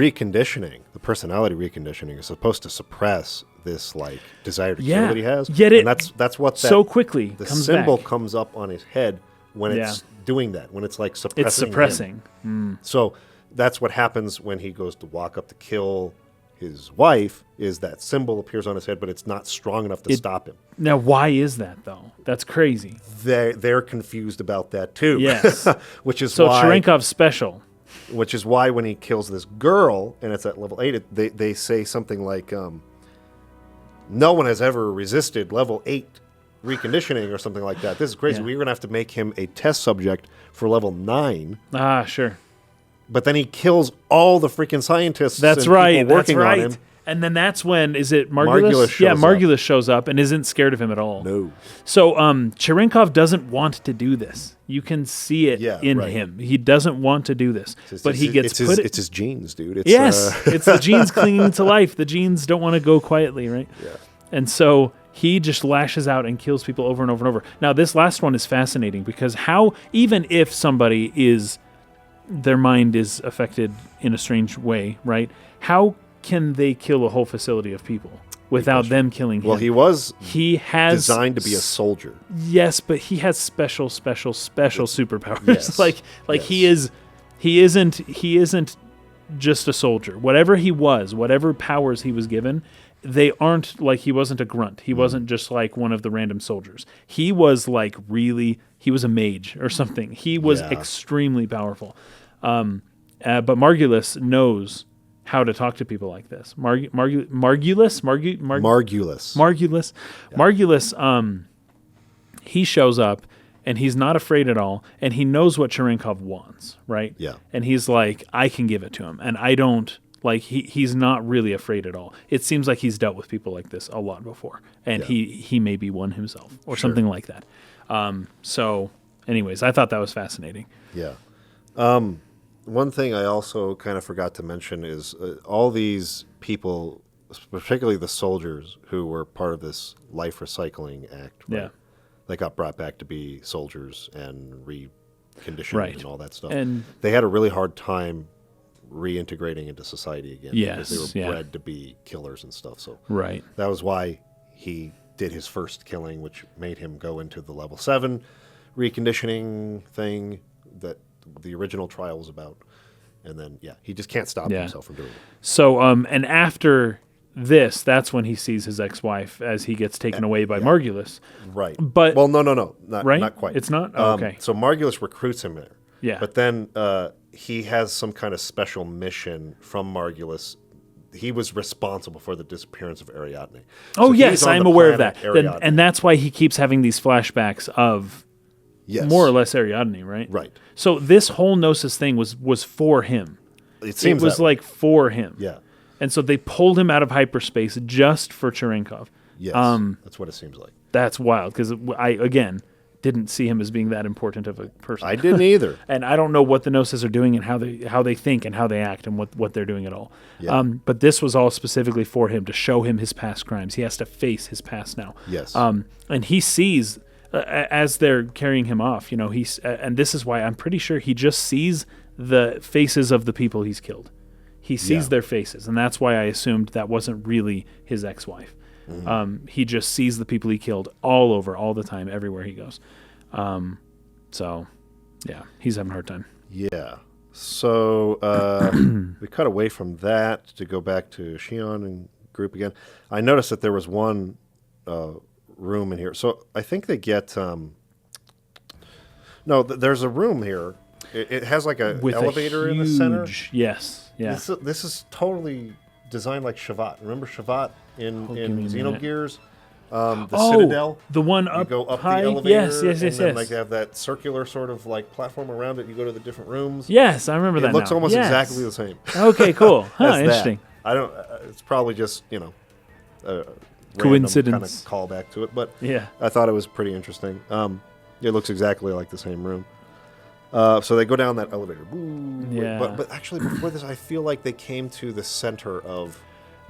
personality reconditioning is supposed to suppress this like desire to kill that he has. And that's what so quickly the comes symbol back. Comes up on his head when it's doing that, when it's like suppressing. It's suppressing. So that's what happens when he goes to walk up to kill his wife, is that symbol appears on his head, but it's not strong enough to stop him. Now, why is that, though? That's crazy. They're confused about that, too. Yes. Which is so why... Cherenkov's special. Which is why when he kills this girl, and it's at level 8, they say something like, no one has ever resisted level 8 reconditioning or something like that. This is crazy. Yeah. We're going to have to make him a test subject for level 9. Ah, sure. But then he kills all the freaking scientists That's and right. people working That's right. on him. And then that's when, is it Margulis? Margulis shows up and isn't scared of him at all. No. So Cherenkov doesn't want to do this. You can see it in him. He doesn't want to do this. But he gets put... It's his genes, dude. It's the genes clinging to life. The genes don't want to go quietly, right? Yeah. And so he just lashes out and kills people over and over and over. Now, this last one is fascinating because how, even if somebody is... their mind is affected in a strange way, right? How can they kill a whole facility of people without them killing him? Well, he has designed to be a soldier. Yes, but he has special superpowers. Yes. Yes. he isn't just a soldier. Whatever he was, whatever powers he was given, they aren't like, he wasn't a grunt. He wasn't just like one of the random soldiers. He was like he was a mage or something. He was extremely powerful. But Margulis knows how to talk to people like this. Margulis. Yeah. Margulis, he shows up and he's not afraid at all, and he knows what Cherenkov wants, right? Yeah. And he's like, I can give it to him, and I don't, like, he's not really afraid at all. It seems like he's dealt with people like this a lot before, and he may be one himself or something like that. So anyways, I thought that was fascinating. Yeah. One thing I also kind of forgot to mention is all these people, particularly the soldiers who were part of this life recycling act, right? Yeah. They got brought back to be soldiers and reconditioned and all that stuff. And they had a really hard time reintegrating into society again because they were bred to be killers and stuff. So that was why he did his first killing, which made him go into the level 7 reconditioning thing that the original trial was about. And then, he just can't stop himself from doing it. So, and after this, that's when he sees his ex-wife as he gets taken away by Margulis. Right. But well, no. Not quite. It's not? Oh, okay. So Margulis recruits him there. Yeah. But then he has some kind of special mission from Margulis. He was responsible for the disappearance of Ariadne. Oh, yes, I'm aware of that. Ariadne. And that's why he keeps having these flashbacks of more or less Ariadne, right? Right. So this whole Gnosis thing was for him. It was like for him. Yeah. And so they pulled him out of hyperspace just for Cherenkov. Yes, that's what it seems like. That's wild, because I, again, didn't see him as being that important of a person. I didn't either. And I don't know what the Gnosis are doing and how they think and how they act and what they're doing at all. Yeah. But this was all specifically for him, to show him his past crimes. He has to face his past now. Yes. And he sees, as they're carrying him off, and this is why I'm pretty sure he just sees the faces of the people he's killed. He sees their faces, and that's why I assumed that wasn't really his ex-wife. Mm-hmm. He just sees the people he killed all over, all the time, everywhere he goes. So, he's having a hard time. Yeah. So we cut away from that to go back to Shion and group again. I noticed that there was one room in here. So I think they get... there's a room here. It has like an elevator in the center. Yes. Yeah. This is totally designed like Shavat. Remember Shavat in Xenogears? The Citadel. The one up, you go up high. The elevator. Yes. And then like they have that circular sort of like platform around it. You go to the different rooms. Yes, I remember that. It looks almost exactly the same. Okay, cool. Interesting. I don't. It's probably just coincidence kind of callback to it, but yeah, I thought it was pretty interesting. It looks exactly like the same room. So they go down that elevator. But actually, before this, I feel like they came to the center of...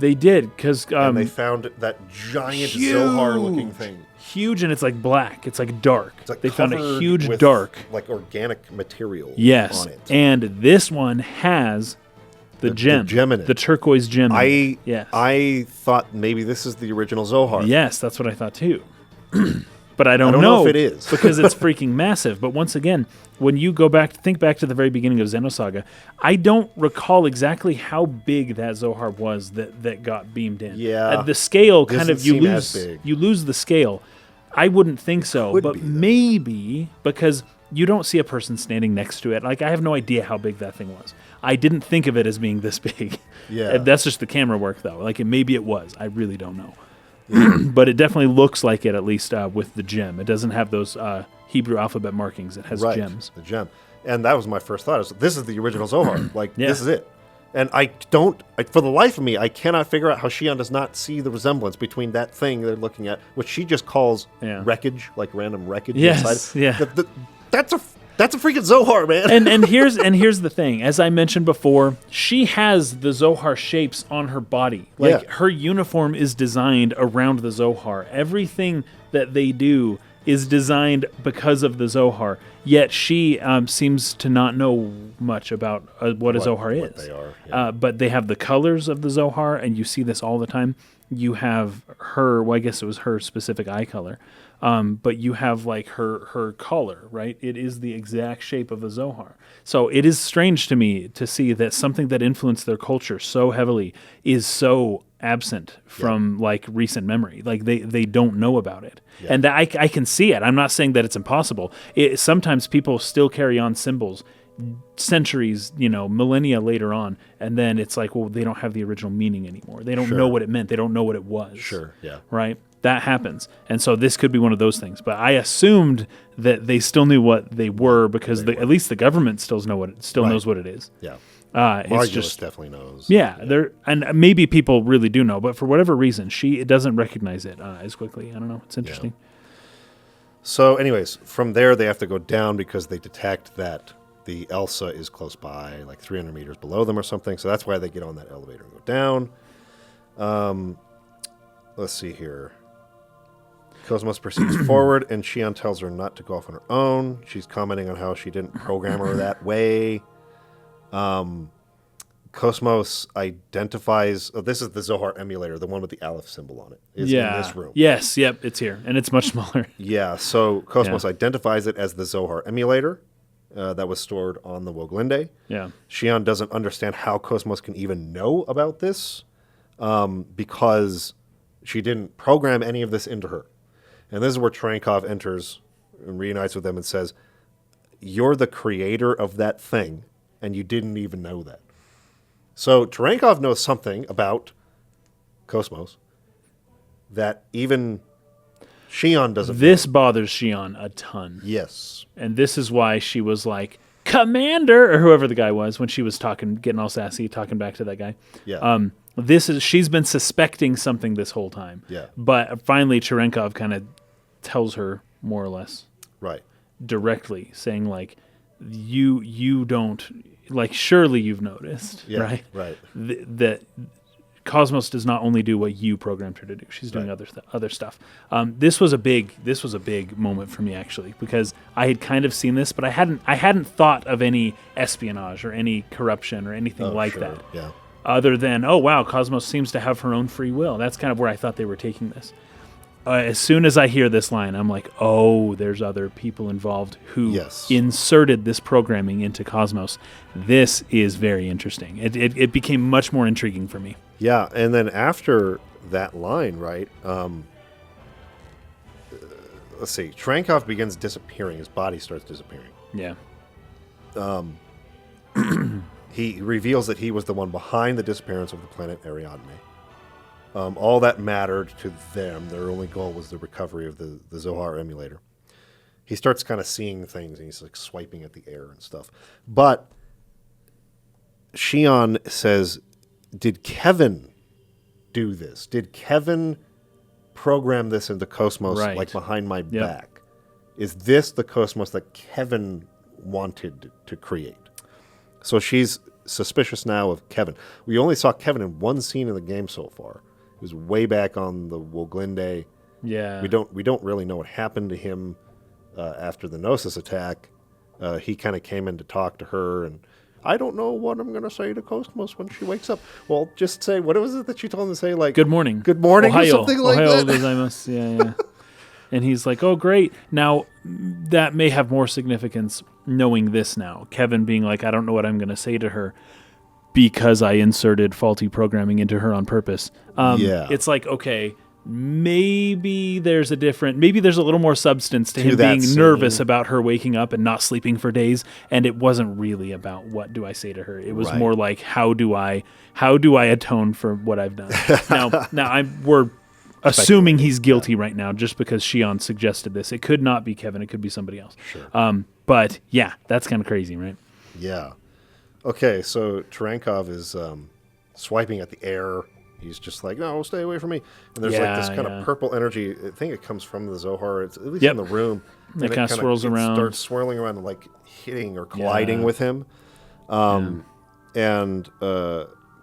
They did, because... and they found that giant Zohar-looking thing. Huge, and it's like black. It's like dark. It's like they found a huge with dark... like organic material on it. And this one has the gem. The gem in it. The turquoise gem. I thought maybe this is the original Zohar. Yes, that's what I thought too. But I don't know if it is. because it's freaking massive. But once again, when you think back to the very beginning of Xenosaga, I don't recall exactly how big that Zohar was that got beamed in. Yeah. The scale kind of, Doesn't seem as big. you lose the scale. I wouldn't think so, Could but be, though. maybe because you don't see a person standing next to it. Like, I have no idea how big that thing was. I didn't think of it as being this big. Yeah. That's just the camera work, though. Like, maybe it was. I really don't know. But it definitely looks like it, at least with the gem. It doesn't have those Hebrew alphabet markings. It has gems. The gem. And that was my first thought. This is the original Zohar. Like, Yeah. this is it. And for the life of me, I cannot figure out how Shion does not see the resemblance between that thing they're looking at, which she just calls wreckage, like random wreckage Yes, inside. yeah. That's a freaking Zohar, man. and here's the thing. As I mentioned before, she has the Zohar shapes on her body. Like, her uniform is designed around the Zohar. Everything that they do is designed because of the Zohar. Yet she seems to not know much about what a Zohar is. They are, yeah. But they have the colors of the Zohar, and you see this all the time. You have her, well, I guess it was her specific eye color. But you have like her collar, right? It is the exact shape of the Zohar. So it is strange to me to see that something that influenced their culture so heavily is so absent from like recent memory. Like they don't know about it. Yeah. And I can see it. I'm not saying that it's impossible. Sometimes people still carry on symbols centuries, millennia later on, and then it's like, well, they don't have the original meaning anymore. They don't know what it meant. They don't know what it was. Sure, yeah. Right? That happens. And so this could be one of those things. But I assumed that they still knew what they were because at least the government still knows what it is. Yeah. Margulis definitely knows. Yeah, and maybe people really do know, but for whatever reason, she doesn't recognize it as quickly. I don't know. It's interesting. Yeah. So anyways, from there they have to go down because they detect that the Elsa is close by, like 300 meters below them or something. So that's why they get on that elevator and go down. Let's see here. KOS-MOS proceeds forward, and Shion tells her not to go off on her own. She's commenting on how she didn't program her that way. KOS-MOS identifies... Oh, this is the Zohar emulator, the one with the Aleph symbol on it. Is in this room. Yes, yep, it's here, and it's much smaller. Yeah, so KOS-MOS identifies it as the Zohar emulator that was stored on the Woglinde. Yeah. Shion doesn't understand how KOS-MOS can even know about this because she didn't program any of this into her. And this is where Cherenkov enters and reunites with them and says, you're the creator of that thing, and you didn't even know that. So Cherenkov knows something about KOS-MOS that even Shion doesn't know. This bothers Shion a ton. Yes. And this is why she was like, Commander, or whoever the guy was, when she was getting all sassy, talking back to that guy. Yeah. She's been suspecting something this whole time. Yeah. But finally Cherenkov kind of tells her more or less. Right. Directly, saying like, you don't, like, surely you've noticed, Yeah, right? That KOS-MOS does not only do what you programmed her to do; she's doing other stuff. This was a big moment for me, actually, because I had kind of seen this, but I hadn't thought of any espionage or any corruption or anything that. Yeah. Other than, oh wow, KOS-MOS seems to have her own free will. That's kind of where I thought they were taking this. As soon as I hear this line, I'm like, oh, there's other people involved who inserted this programming into KOS-MOS. This is very interesting. It became much more intriguing for me. Yeah, and then after that line, right, let's see, Cherenkov begins disappearing. His body starts disappearing. Yeah. He reveals that he was the one behind the disappearance of the planet Ariadne. All that mattered to them, their only goal was the recovery of the Zohar emulator. He starts kind of seeing things, and he's like swiping at the air and stuff. But Shion says, did Kevin do this? Did Kevin program this into KOS-MOS like behind my back? Is this the KOS-MOS that Kevin wanted to create? So she's suspicious now of Kevin. We only saw Kevin in one scene in the game so far. It was way back on the Woglinde. Yeah. We don't really know what happened to him after the Gnosis attack. He kind of came in to talk to her, and I don't know what I'm going to say to KOS-MOS when she wakes up. Well, just say, what was it that she told him to say? Like, good morning. Good morning, Ohio. or something like Ohio that. gozaimasu. Yeah. And he's like, oh, great. Now, that may have more significance knowing this now. Kevin being like, I don't know what I'm going to say to her because I inserted faulty programming into her on purpose. It's like, okay, maybe there's a little more substance to him being nervous about her waking up and not sleeping for days. And it wasn't really about what do I say to her. It was more like, how do I atone for what I've done? now we're assuming he's guilty right now just because Shion suggested this. It could not be Kevin. It could be somebody else. Sure. But yeah, that's kind of crazy, right? Yeah. Okay, so Cherenkov is swiping at the air. He's just like, no, stay away from me. And there's like this kind of purple energy. I think it comes from the Zohar. It's at least in the room. It kind of swirls around. It starts swirling around and like hitting or colliding with him. And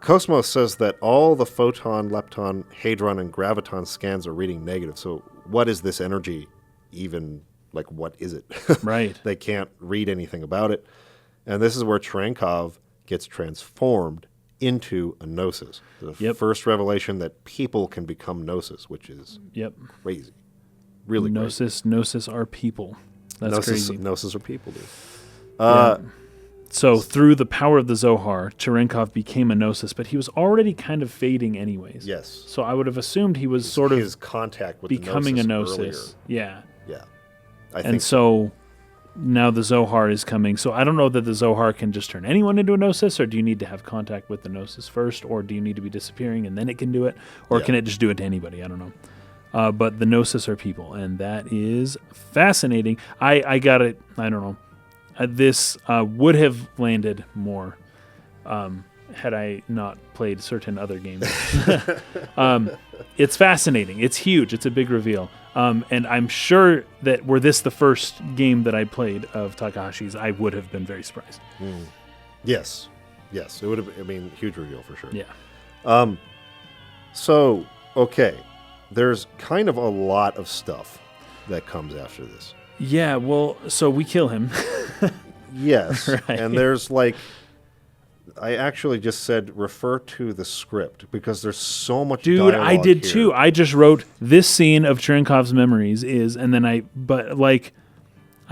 KOS-MOS says that all the photon, lepton, hadron, and graviton scans are reading negative. So what is this energy even, like what is it? Right. They can't read anything about it. And this is where Cherenkov gets transformed into a Gnosis. The first revelation that people can become Gnosis, which is crazy. Really Gnosis, crazy. Gnosis are people. That's crazy. Gnosis are people, dude. So through the power of the Zohar, Cherenkov became a Gnosis, but he was already kind of fading anyways. Yes. So I would have assumed he was his contact with becoming the a Gnosis Gnosis. Earlier. Yeah. I think so now the Zohar is coming. So I don't know that the Zohar can just turn anyone into a Gnosis, or do you need to have contact with the Gnosis first, or do you need to be disappearing and then it can do it, or can it just do it to anybody? I don't know. But the Gnosis are people, and that is fascinating. I got it. I don't know. This would have landed more had I not played certain other games. It's fascinating. It's huge. It's a big reveal. And I'm sure that were this the first game that I played of Takahashi's, I would have been very surprised. Yes. It would have. I mean, huge reveal for sure. Yeah. So okay, there's kind of a lot of stuff that comes after this. Yeah, well, so we kill him. Yes, right. And there's like, I actually just said refer to the script because there's so much dialogue. I did here. too. I just wrote this scene of Cherenkov's memories is, and then I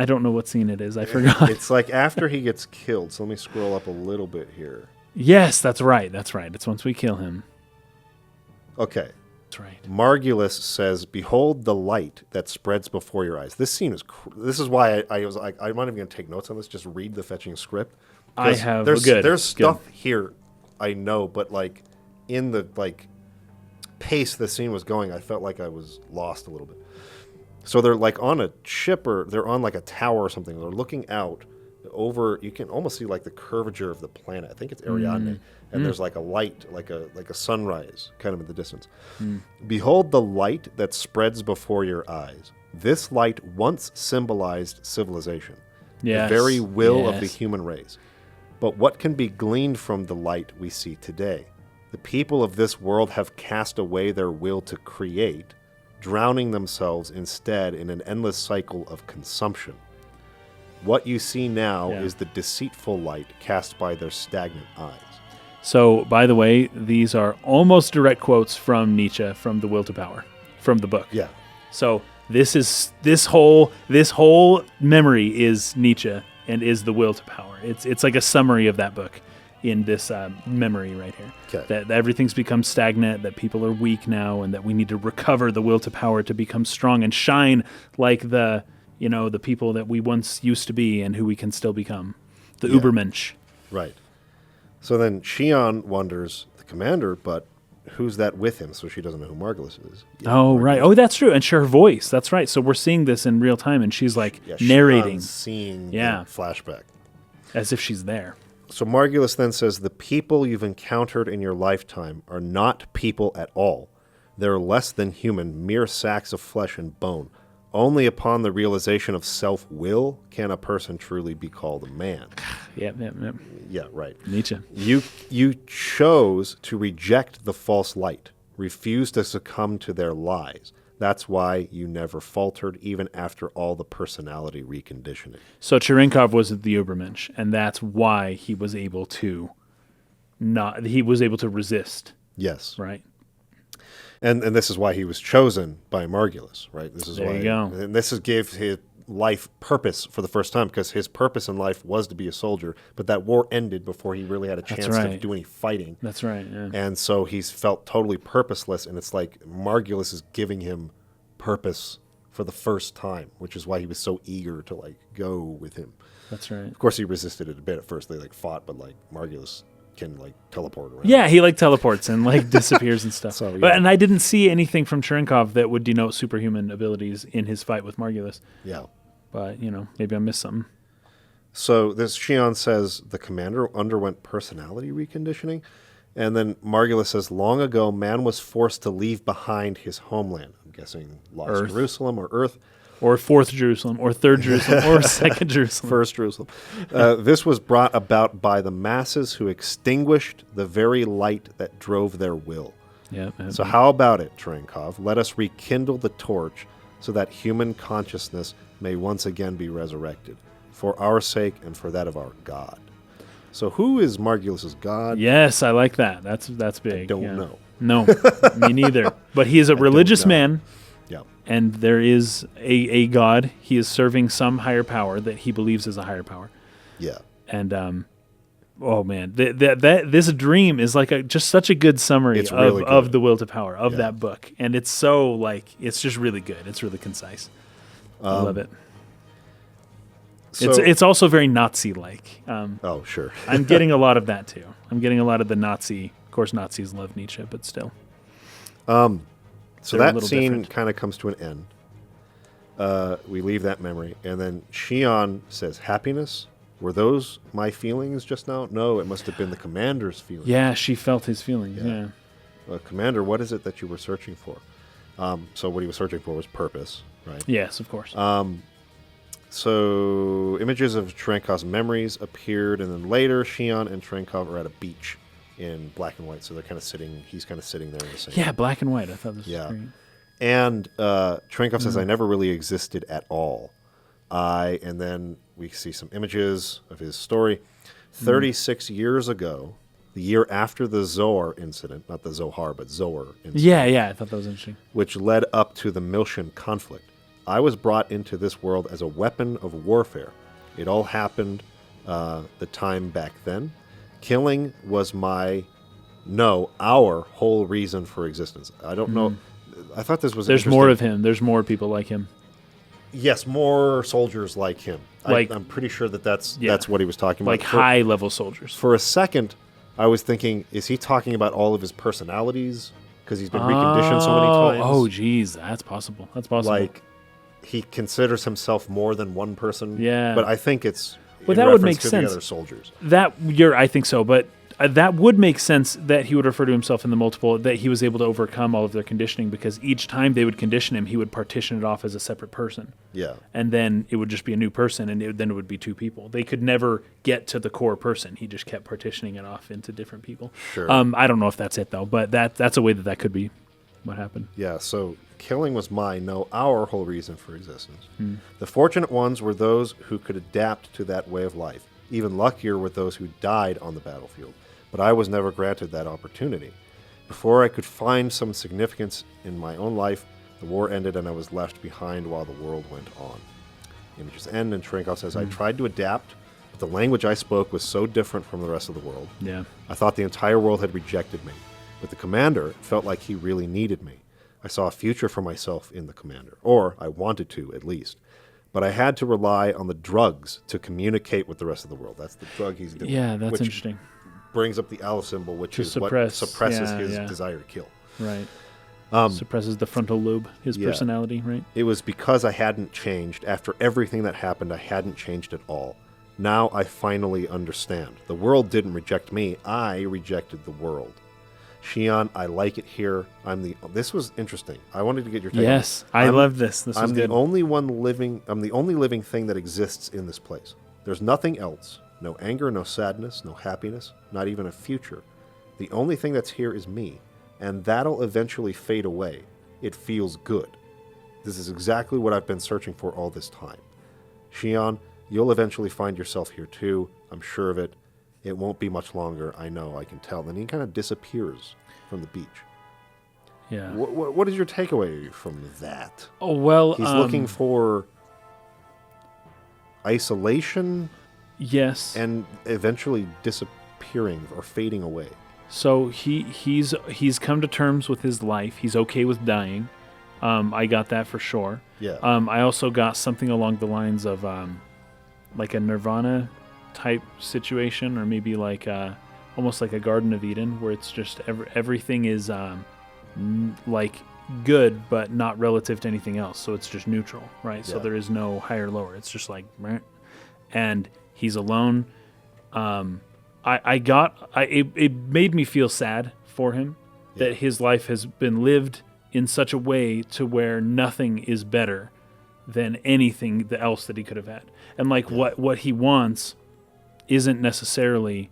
don't know what scene it is. I forgot. It's like after he gets killed. So let me scroll up a little bit here. Yes, that's right. It's once we kill him. Okay. That's right. Margulis says, "Behold the light that spreads before your eyes." This scene is. This is why I was like, I'm not even going to take notes on this. Just read the fetching script. I have. There's stuff here, I know, but like in the pace the scene was going, I felt like I was lost a little bit. So they're like on a ship, or they're on like a tower or something. They're looking out over. You can almost see like the curvature of the planet. I think it's Ariadne. And there's like a light, like a sunrise, kind of in the distance. Behold the light that spreads before your eyes. This light once symbolized civilization, the very will of the human race. But what can be gleaned from the light we see today? The people of this world have cast away their will to create, drowning themselves instead in an endless cycle of consumption. What you see now is the deceitful light cast by their stagnant eyes. So, by the way, these are almost direct quotes from Nietzsche from The Will to Power, from the book. Yeah. So this whole memory is Nietzsche and is The Will to Power. It's like a summary of that book in this memory right here. Okay. That everything's become stagnant, that people are weak now, and that we need to recover the will to power to become strong and shine like the people that we once used to be and who we can still become. The Übermensch. Right. So then Shion wonders, the commander, but who's that with him? So she doesn't know who Margulis is. Right. Oh, that's true. And her voice. That's right. So we're seeing this in real time, and she's like narrating. Shion's seeing the flashback. As if she's there. So Margulis then says, the people you've encountered in your lifetime are not people at all. They're less than human, mere sacks of flesh and bone. Only upon the realization of self-will can a person truly be called a man. Yep. Yeah, right. Nietzsche. You chose to reject the false light, refuse to succumb to their lies. That's why you never faltered, even after all the personality reconditioning. So Cherenkov was the Übermensch, and that's why he was able to resist. Yes. Right. And this is why he was chosen by Margulis, right? This is There why, you go. And this gave his life purpose for the first time, because his purpose in life was to be a soldier, but that war ended before he really had a chance to do any fighting. That's right, yeah. And so he's felt totally purposeless, and it's like Margulis is giving him purpose for the first time, which is why he was so eager to like go with him. That's right. Of course, he resisted it a bit at first. They like fought, but like Margulis can like teleport around. Yeah, he like teleports and like disappears and stuff. So, yeah. But and I didn't see anything from Cherenkov that would denote superhuman abilities in his fight with Margulis. Yeah. But, maybe I missed something. So this Shion says the commander underwent personality reconditioning. And then Margulis says, long ago, man was forced to leave behind his homeland. I'm guessing Lost Earth. Jerusalem or Earth. Or 4th Jerusalem, or 3rd Jerusalem, or 2nd Jerusalem. First Jerusalem. This was brought about by the masses who extinguished the very light that drove their will. Yeah. So how about it, Cherenkov? Let us rekindle the torch so that human consciousness may once again be resurrected, for our sake and for that of our God. So who is Margulis' God? Yes, I like that. That's big. I don't know. No, me neither. But he is a religious man. Yeah. And there is a God. He is serving some higher power that he believes is a higher power. Yeah. And oh man, this dream is like just such a good summary of the Will to Power of that book, and it's so like it's just really good. It's really concise. I love it. So, It's also very Nazi-like. oh sure. I'm getting a lot of that too. I'm getting a lot of the Nazi. Of course, Nazis love Nietzsche, but still. So that scene kind of comes to an end. We leave that memory, and then Shion says, "Happiness? Were those my feelings just now? No, it must have been the commander's feelings." Yeah, she felt his feelings. Yeah. Commander, what is it that you were searching for? So what he was searching for was purpose, right? Yes, of course. So images of Cherenkov's memories appeared, and then later Shion and Cherenkov are at a beach in black and white. So they're kind of sitting. He's kind of sitting there in the sand. Yeah, black and white. I thought this was great. And Cherenkov says, "I never really existed at all." And then we see some images of his story. 36 years ago, the year after the Zohar incident, not the Zohar, but Zohar incident. Yeah, I thought that was interesting. Which led up to the Miltian conflict. I was brought into this world as a weapon of warfare. It all happened the time back then. Killing was our whole reason for existence. I don't know. I thought this was There's more of him. There's more people like him. Yes, more soldiers like him. I'm pretty sure that's what he was talking about. Like high-level soldiers. For a second, I was thinking, is he talking about all of his personalities? Because he's been reconditioned so many times. Oh, geez, that's possible. That's possible. Like, he considers himself more than one person. Yeah. But I think it's that would make sense. The other soldiers. I think so, but that would make sense that he would refer to himself in the multiple, that he was able to overcome all of their conditioning, because each time they would condition him, he would partition it off as a separate person. Yeah. And then it would just be a new person, and then it would be two people. They could never get to the core person. He just kept partitioning it off into different people. Sure. I don't know if that's it, though, but that's a way that could be what happened. Yeah, so killing was our whole reason for existence. The fortunate ones were those who could adapt to that way of life. Even luckier were those who died on the battlefield. But I was never granted that opportunity. Before I could find some significance in my own life, the war ended and I was left behind while the world went on. Images end, and Cherenkov says, I tried to adapt, but the language I spoke was so different from the rest of the world. Yeah. I thought the entire world had rejected me. With the commander, it felt like he really needed me. I saw a future for myself in the commander, or I wanted to, at least. But I had to rely on the drugs to communicate with the rest of the world. That's the drug he's doing. Yeah, that's interesting. Brings up the Aleph symbol, which is what suppresses his desire to kill. Right. Suppresses the frontal lobe, his personality, right? It was because I hadn't changed. After everything that happened, I hadn't changed at all. Now I finally understand. The world didn't reject me. I rejected the world. Shion, I like it here. This was interesting. I wanted to get your take. Yes, I love this. This was good. I'm the only living thing that exists in this place. There's nothing else. No anger, no sadness, no happiness, not even a future. The only thing that's here is me, and that'll eventually fade away. It feels good. This is exactly what I've been searching for all this time. Shion, you'll eventually find yourself here too. I'm sure of it. It won't be much longer. I know. I can tell. Then he kind of disappears from the beach. Yeah. What is your takeaway from that? Oh, well, He's looking for isolation. Yes. And eventually disappearing or fading away. So he's come to terms with his life. He's okay with dying. I got that for sure. Yeah. I also got something along the lines of like a Nirvana type situation, or maybe like almost like a Garden of Eden, where it's just everything is like good, but not relative to anything else. So it's just neutral, right? Yeah. So there is no higher lower. It's just like, and he's alone. It made me feel sad for him that his life has been lived in such a way to where nothing is better than anything else that he could have had. And like what he wants isn't necessarily,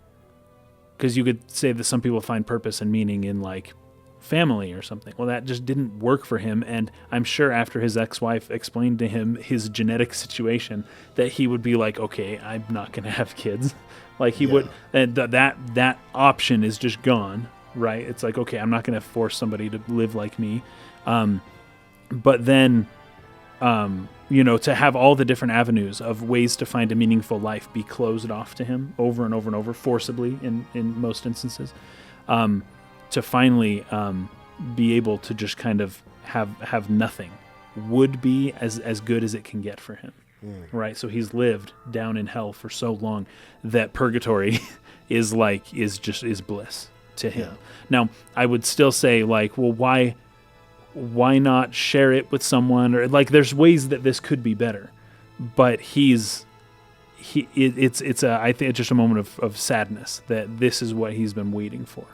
because you could say that some people find purpose and meaning in like family or something. Well, that just didn't work for him, and I'm sure after his ex-wife explained to him his genetic situation that he would be like, okay, I'm not going to have kids. Like he would, and that option is just gone, right? It's like, okay, I'm not going to force somebody to live like me. But then, to have all the different avenues of ways to find a meaningful life be closed off to him over and over and over, forcibly in most instances, to finally be able to just kind of have nothing would be as good as it can get for him. Right, so he's lived down in hell for so long that purgatory is bliss to him. Now, I would still say, like, well, why not share it with someone, or like, there's ways that this could be better, but I think it's just a moment of sadness that this is what he's been waiting for,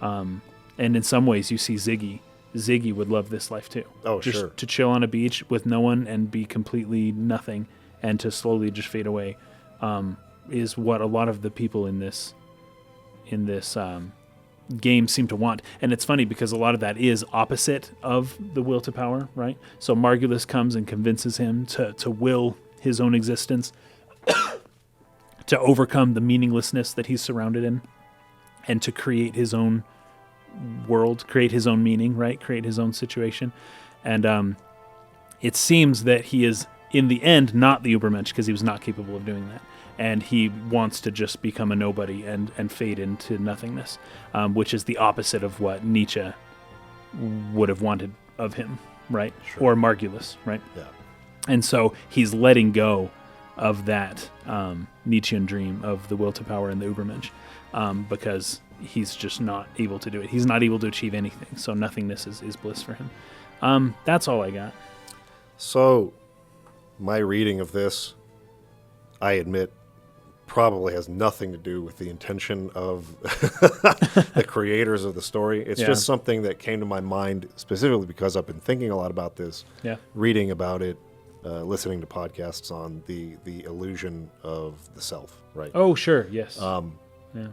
and in some ways, you see Ziggy. Ziggy would love this life too. Oh, just sure. To chill on a beach with no one and be completely nothing, and to slowly just fade away, is what a lot of the people in this game seem to want. And it's funny because a lot of that is opposite of the will to power, right? So Margulis comes and convinces him to will his own existence, to overcome the meaninglessness that he's surrounded in, and to create his own world, create his own meaning, right? Create his own situation. And it seems that he is, in the end, not the Ubermensch, because he was not capable of doing that. And he wants to just become a nobody and fade into nothingness, which is the opposite of what Nietzsche would have wanted of him, right? Sure. Or Margulis, right? Yeah. And so he's letting go of that Nietzschean dream of the will to power and the Ubermensch, because he's just not able to do it. He's not able to achieve anything, so nothingness is bliss for him. That's all I got. So, my reading of this, I admit, probably has nothing to do with the intention of the creators of the story. It's just something that came to my mind specifically because I've been thinking a lot about this, reading about it, listening to podcasts on the illusion of the self, right? Oh, sure, yes.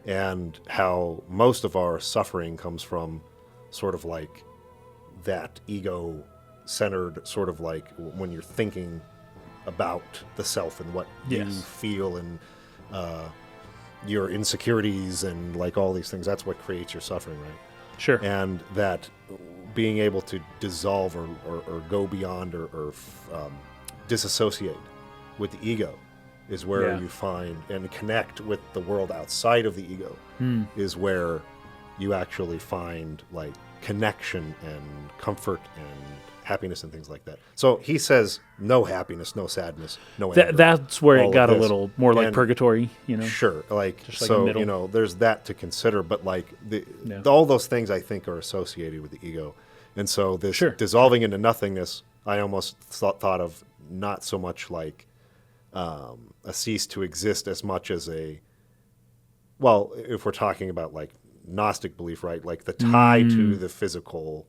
And how most of our suffering comes from sort of like that ego-centered, sort of like when you're thinking about the self and what you feel and your insecurities and like all these things. That's what creates your suffering, right? Sure. And that being able to dissolve or go beyond or disassociate with the ego is where you find and connect with the world outside of the ego is where you actually find like connection and comfort and happiness and things like that. So he says no happiness, no sadness, no anger. That's where it got a little more like purgatory, Sure, like, just like so there's that to consider, but like all those things I think are associated with the ego, and so this dissolving into nothingness, I almost thought of not so much like a cease to exist as much as if we're talking about like Gnostic belief, right? Like the tie to the physical.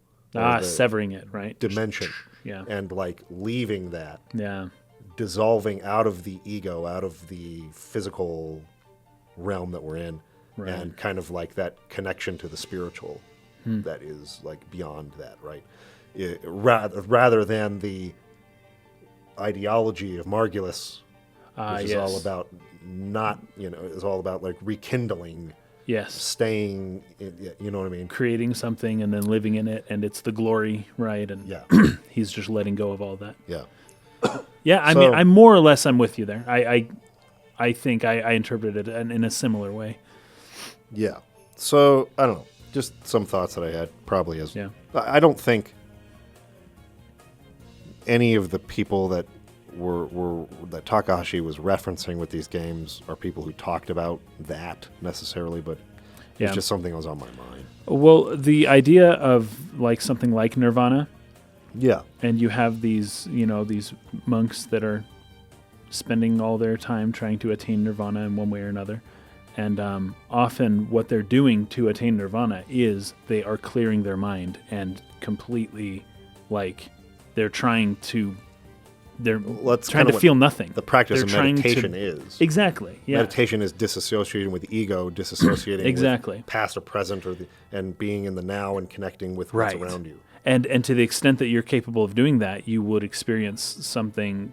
Severing it, right? Dimension. Yeah. And like leaving that. Yeah. Dissolving out of the ego, out of the physical realm that we're in. Right. And kind of like that connection to the spiritual that is like beyond that, right? Rather than the ideology of Margulis, which is all about is all about like rekindling Yes. staying, you know what I mean? Creating something and then living in it, and it's the glory, right? And he's just letting go of all that. Yeah. Yeah, I mean, I'm more or less, I'm with you there. I think I interpreted it in a similar way. Yeah. So, I don't know. Just some thoughts that I had, probably as... Yeah. I don't think any of the people that that Takahashi was referencing with these games are people who talked about that necessarily, but it's just something that was on my mind. Well, the idea of like something like Nirvana, and you have these, these monks that are spending all their time trying to attain Nirvana in one way or another, and often what they're doing to attain Nirvana is they are clearing their mind and completely, like, they're trying to feel nothing. The practice of meditation is. Exactly. Yeah. Meditation is disassociating with ego, disassociating with past or present, and being in the now and connecting with what's around you. And to the extent that you're capable of doing that, you would experience something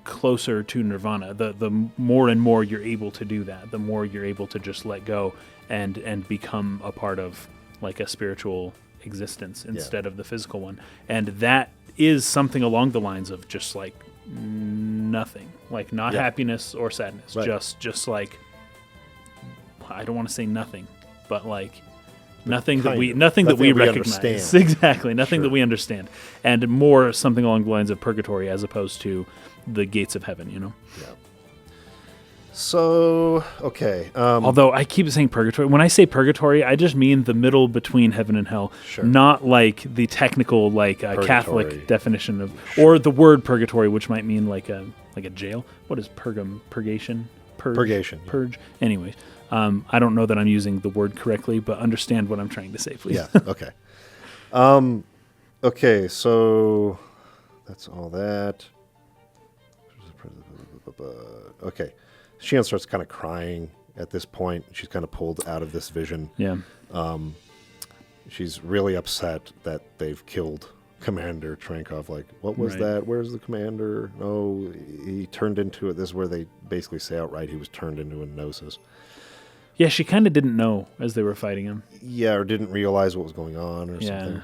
closer to Nirvana. The more and more you're able to do that, the more you're able to just let go and become a part of like a spiritual existence instead of the physical one. And that is something along the lines of just like nothing, like not happiness or sadness, just like, I don't want to say nothing, but like nothing that we recognize. Understand. Exactly, nothing that we understand, and more something along the lines of purgatory as opposed to the gates of heaven. Yeah. So, okay. Although I keep saying purgatory. When I say purgatory, I just mean the middle between heaven and hell, not like the technical, like Catholic definition of, or the word purgatory, which might mean like a jail. What is purgation? Purgation. Purge. Anyways, I don't know that I'm using the word correctly, but understand what I'm trying to say, please. Yeah, okay. Okay, so that's all that. Okay. Shion starts kind of crying at this point. She's kind of pulled out of this vision. Yeah. She's really upset that they've killed Commander Cherenkov. Like, what was that? Where's the commander? No, he turned into it. This is where they basically say outright he was turned into a Gnosis. Yeah, she kind of didn't know as they were fighting him. Yeah, or didn't realize what was going on or something.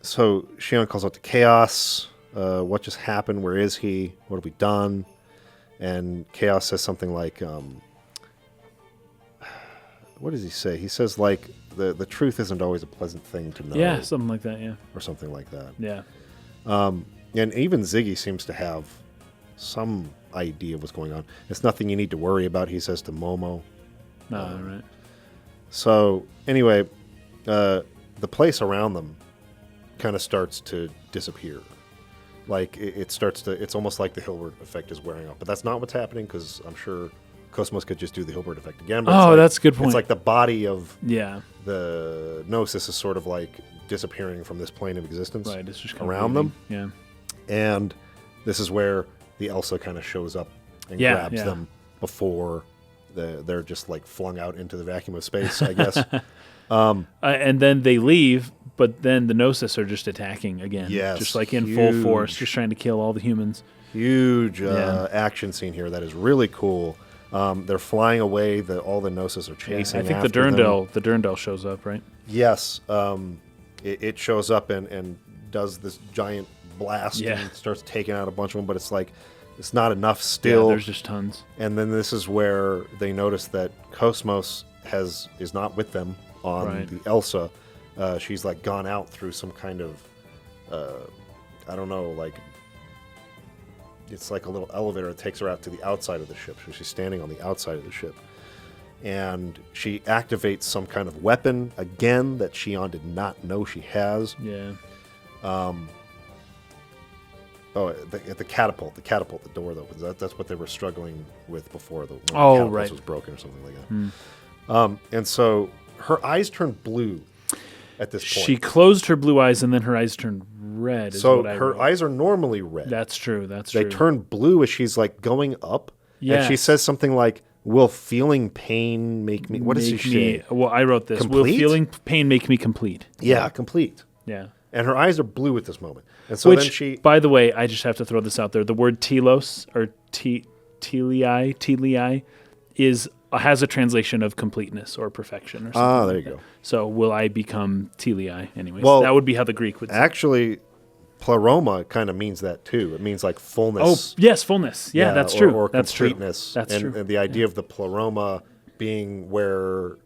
So Shion calls out to Chaos. What just happened? Where is he? What have we done? And Chaos says something like, what does he say? He says, like, the truth isn't always a pleasant thing to know. Yeah, something like that, yeah. Or something like that. Yeah. And even Ziggy seems to have some idea of what's going on. It's nothing you need to worry about, he says to MOMO. Right. So, anyway, the place around them kind of starts to disappear. Like, it's almost like the Hilbert effect is wearing off. But that's not what's happening, because I'm sure KOS-MOS could just do the Hilbert effect again. But that's a good point. It's like the body of the Gnosis is sort of like disappearing from this plane of existence it's just around them. Yeah. And this is where the Elsa kind of shows up and grabs them before they're just like flung out into the vacuum of space, I guess. And then they leave, but then the Gnosis are just attacking again. Yes, just like in full force, just trying to kill all the humans. Huge action scene here that is really cool. They're flying away. All the Gnosis are chasing after them. I think the Durandal shows up, right? Yes. It shows up and does this giant blast and starts taking out a bunch of them, but it's like, it's not enough still. Yeah, there's just tons. And then this is where they notice that KOS-MOS is not with them on the Elsa. She's like gone out through some kind of, I don't know, like, it's like a little elevator that takes her out to the outside of the ship. So she's standing on the outside of the ship. And she activates some kind of weapon, again, that Shion did not know she has. Yeah. The catapult, the door that opens. That's what they were struggling with before the catapult was broken or something like that. And so her eyes turned blue at this point. She closed her blue eyes and then her eyes turned red. So her eyes are normally red. That's true. They turn blue as she's like going up. Yeah. And she says something like, "Will feeling pain make me?" What does she say? Well, I wrote this. Complete? Will feeling pain make me complete? Yeah, complete. Yeah. And her eyes are blue at this moment. And so then she... By the way, I just have to throw this out there. The word telos, or telii, is has a translation of completeness or perfection or something. There you go. So will I become telei anyways? Well, that would be how the Greek would say. Actually, pleroma kind of means that too. It means like fullness. Oh, yes, fullness. Yeah, that's true. Or that's completeness. True. That's true. And the idea of the pleroma being where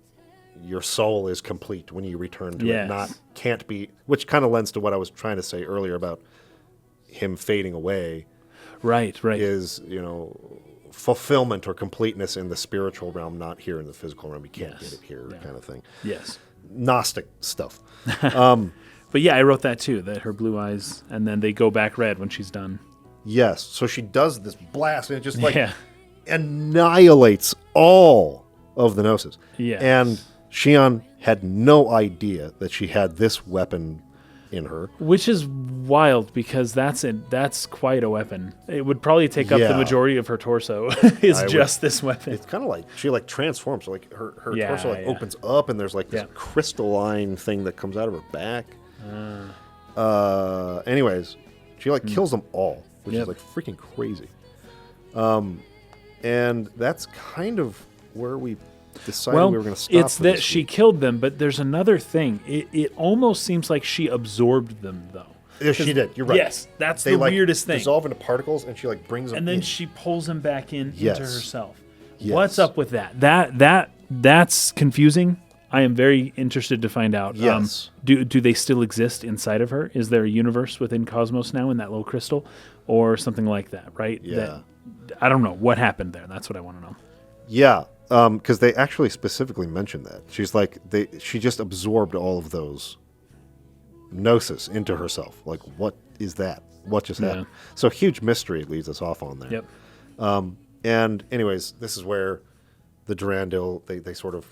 your soul is complete when you return to it, can't be, which kind of lends to what I was trying to say earlier about him fading away. Right. Is, fulfillment or completeness in the spiritual realm, not here in the physical realm. You can't get it here, kind of thing. Yes. Gnostic stuff. But yeah, I wrote that too, that her blue eyes, and then they go back red when she's done. Yes. So she does this blast, and it just annihilates all of the Gnosis. Yes. And Shion had no idea that she had this weapon in her. Which is wild, because that's quite a weapon. It would probably take up the majority of her torso, this weapon. It's kind of like, she transforms. So like her torso opens up, and there's like this crystalline thing that comes out of her back. Anyways, she kills them all, which is freaking crazy. And that's kind of where we decided we were going to stop. It's that she killed them, but there's another thing. It almost seems like she absorbed them, though. Yeah, she did. You're right. Yes, that's the weirdest thing. Dissolve into particles, and she brings them and then in. she pulls them back into herself. Yes. What's up with that? That's confusing. I am very interested to find out. Yes. Do they still exist inside of her? Is there a universe within KOS-MOS now in that little crystal, or something like that? Right. Yeah. I don't know what happened there. That's what I want to know. Yeah. Because they actually specifically mentioned that. She's she just absorbed all of those Gnosis into herself. Like, what is that? What just happened? So huge mystery leads us off on there. Yep. And anyways, this is where the Durandal, they sort of,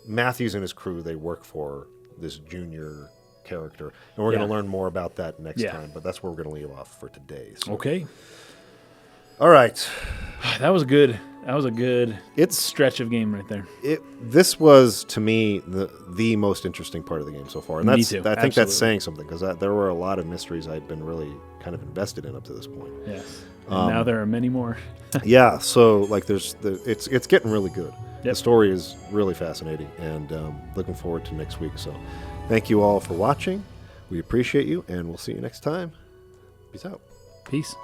Matthews and his crew, they work for this junior character. And we're going to learn more about that next time. But that's where we're going to leave off for today. So. Okay. All right. That was good. That was a good stretch of game right there. This was, to me, the most interesting part of the game so far. And me too. I think that's saying something, because there were a lot of mysteries I'd been really kind of invested in up to this point. Yes. And now there are many more. Yeah. So it's getting really good. Yep. The story is really fascinating, and looking forward to next week. So thank you all for watching. We appreciate you, and we'll see you next time. Peace out. Peace.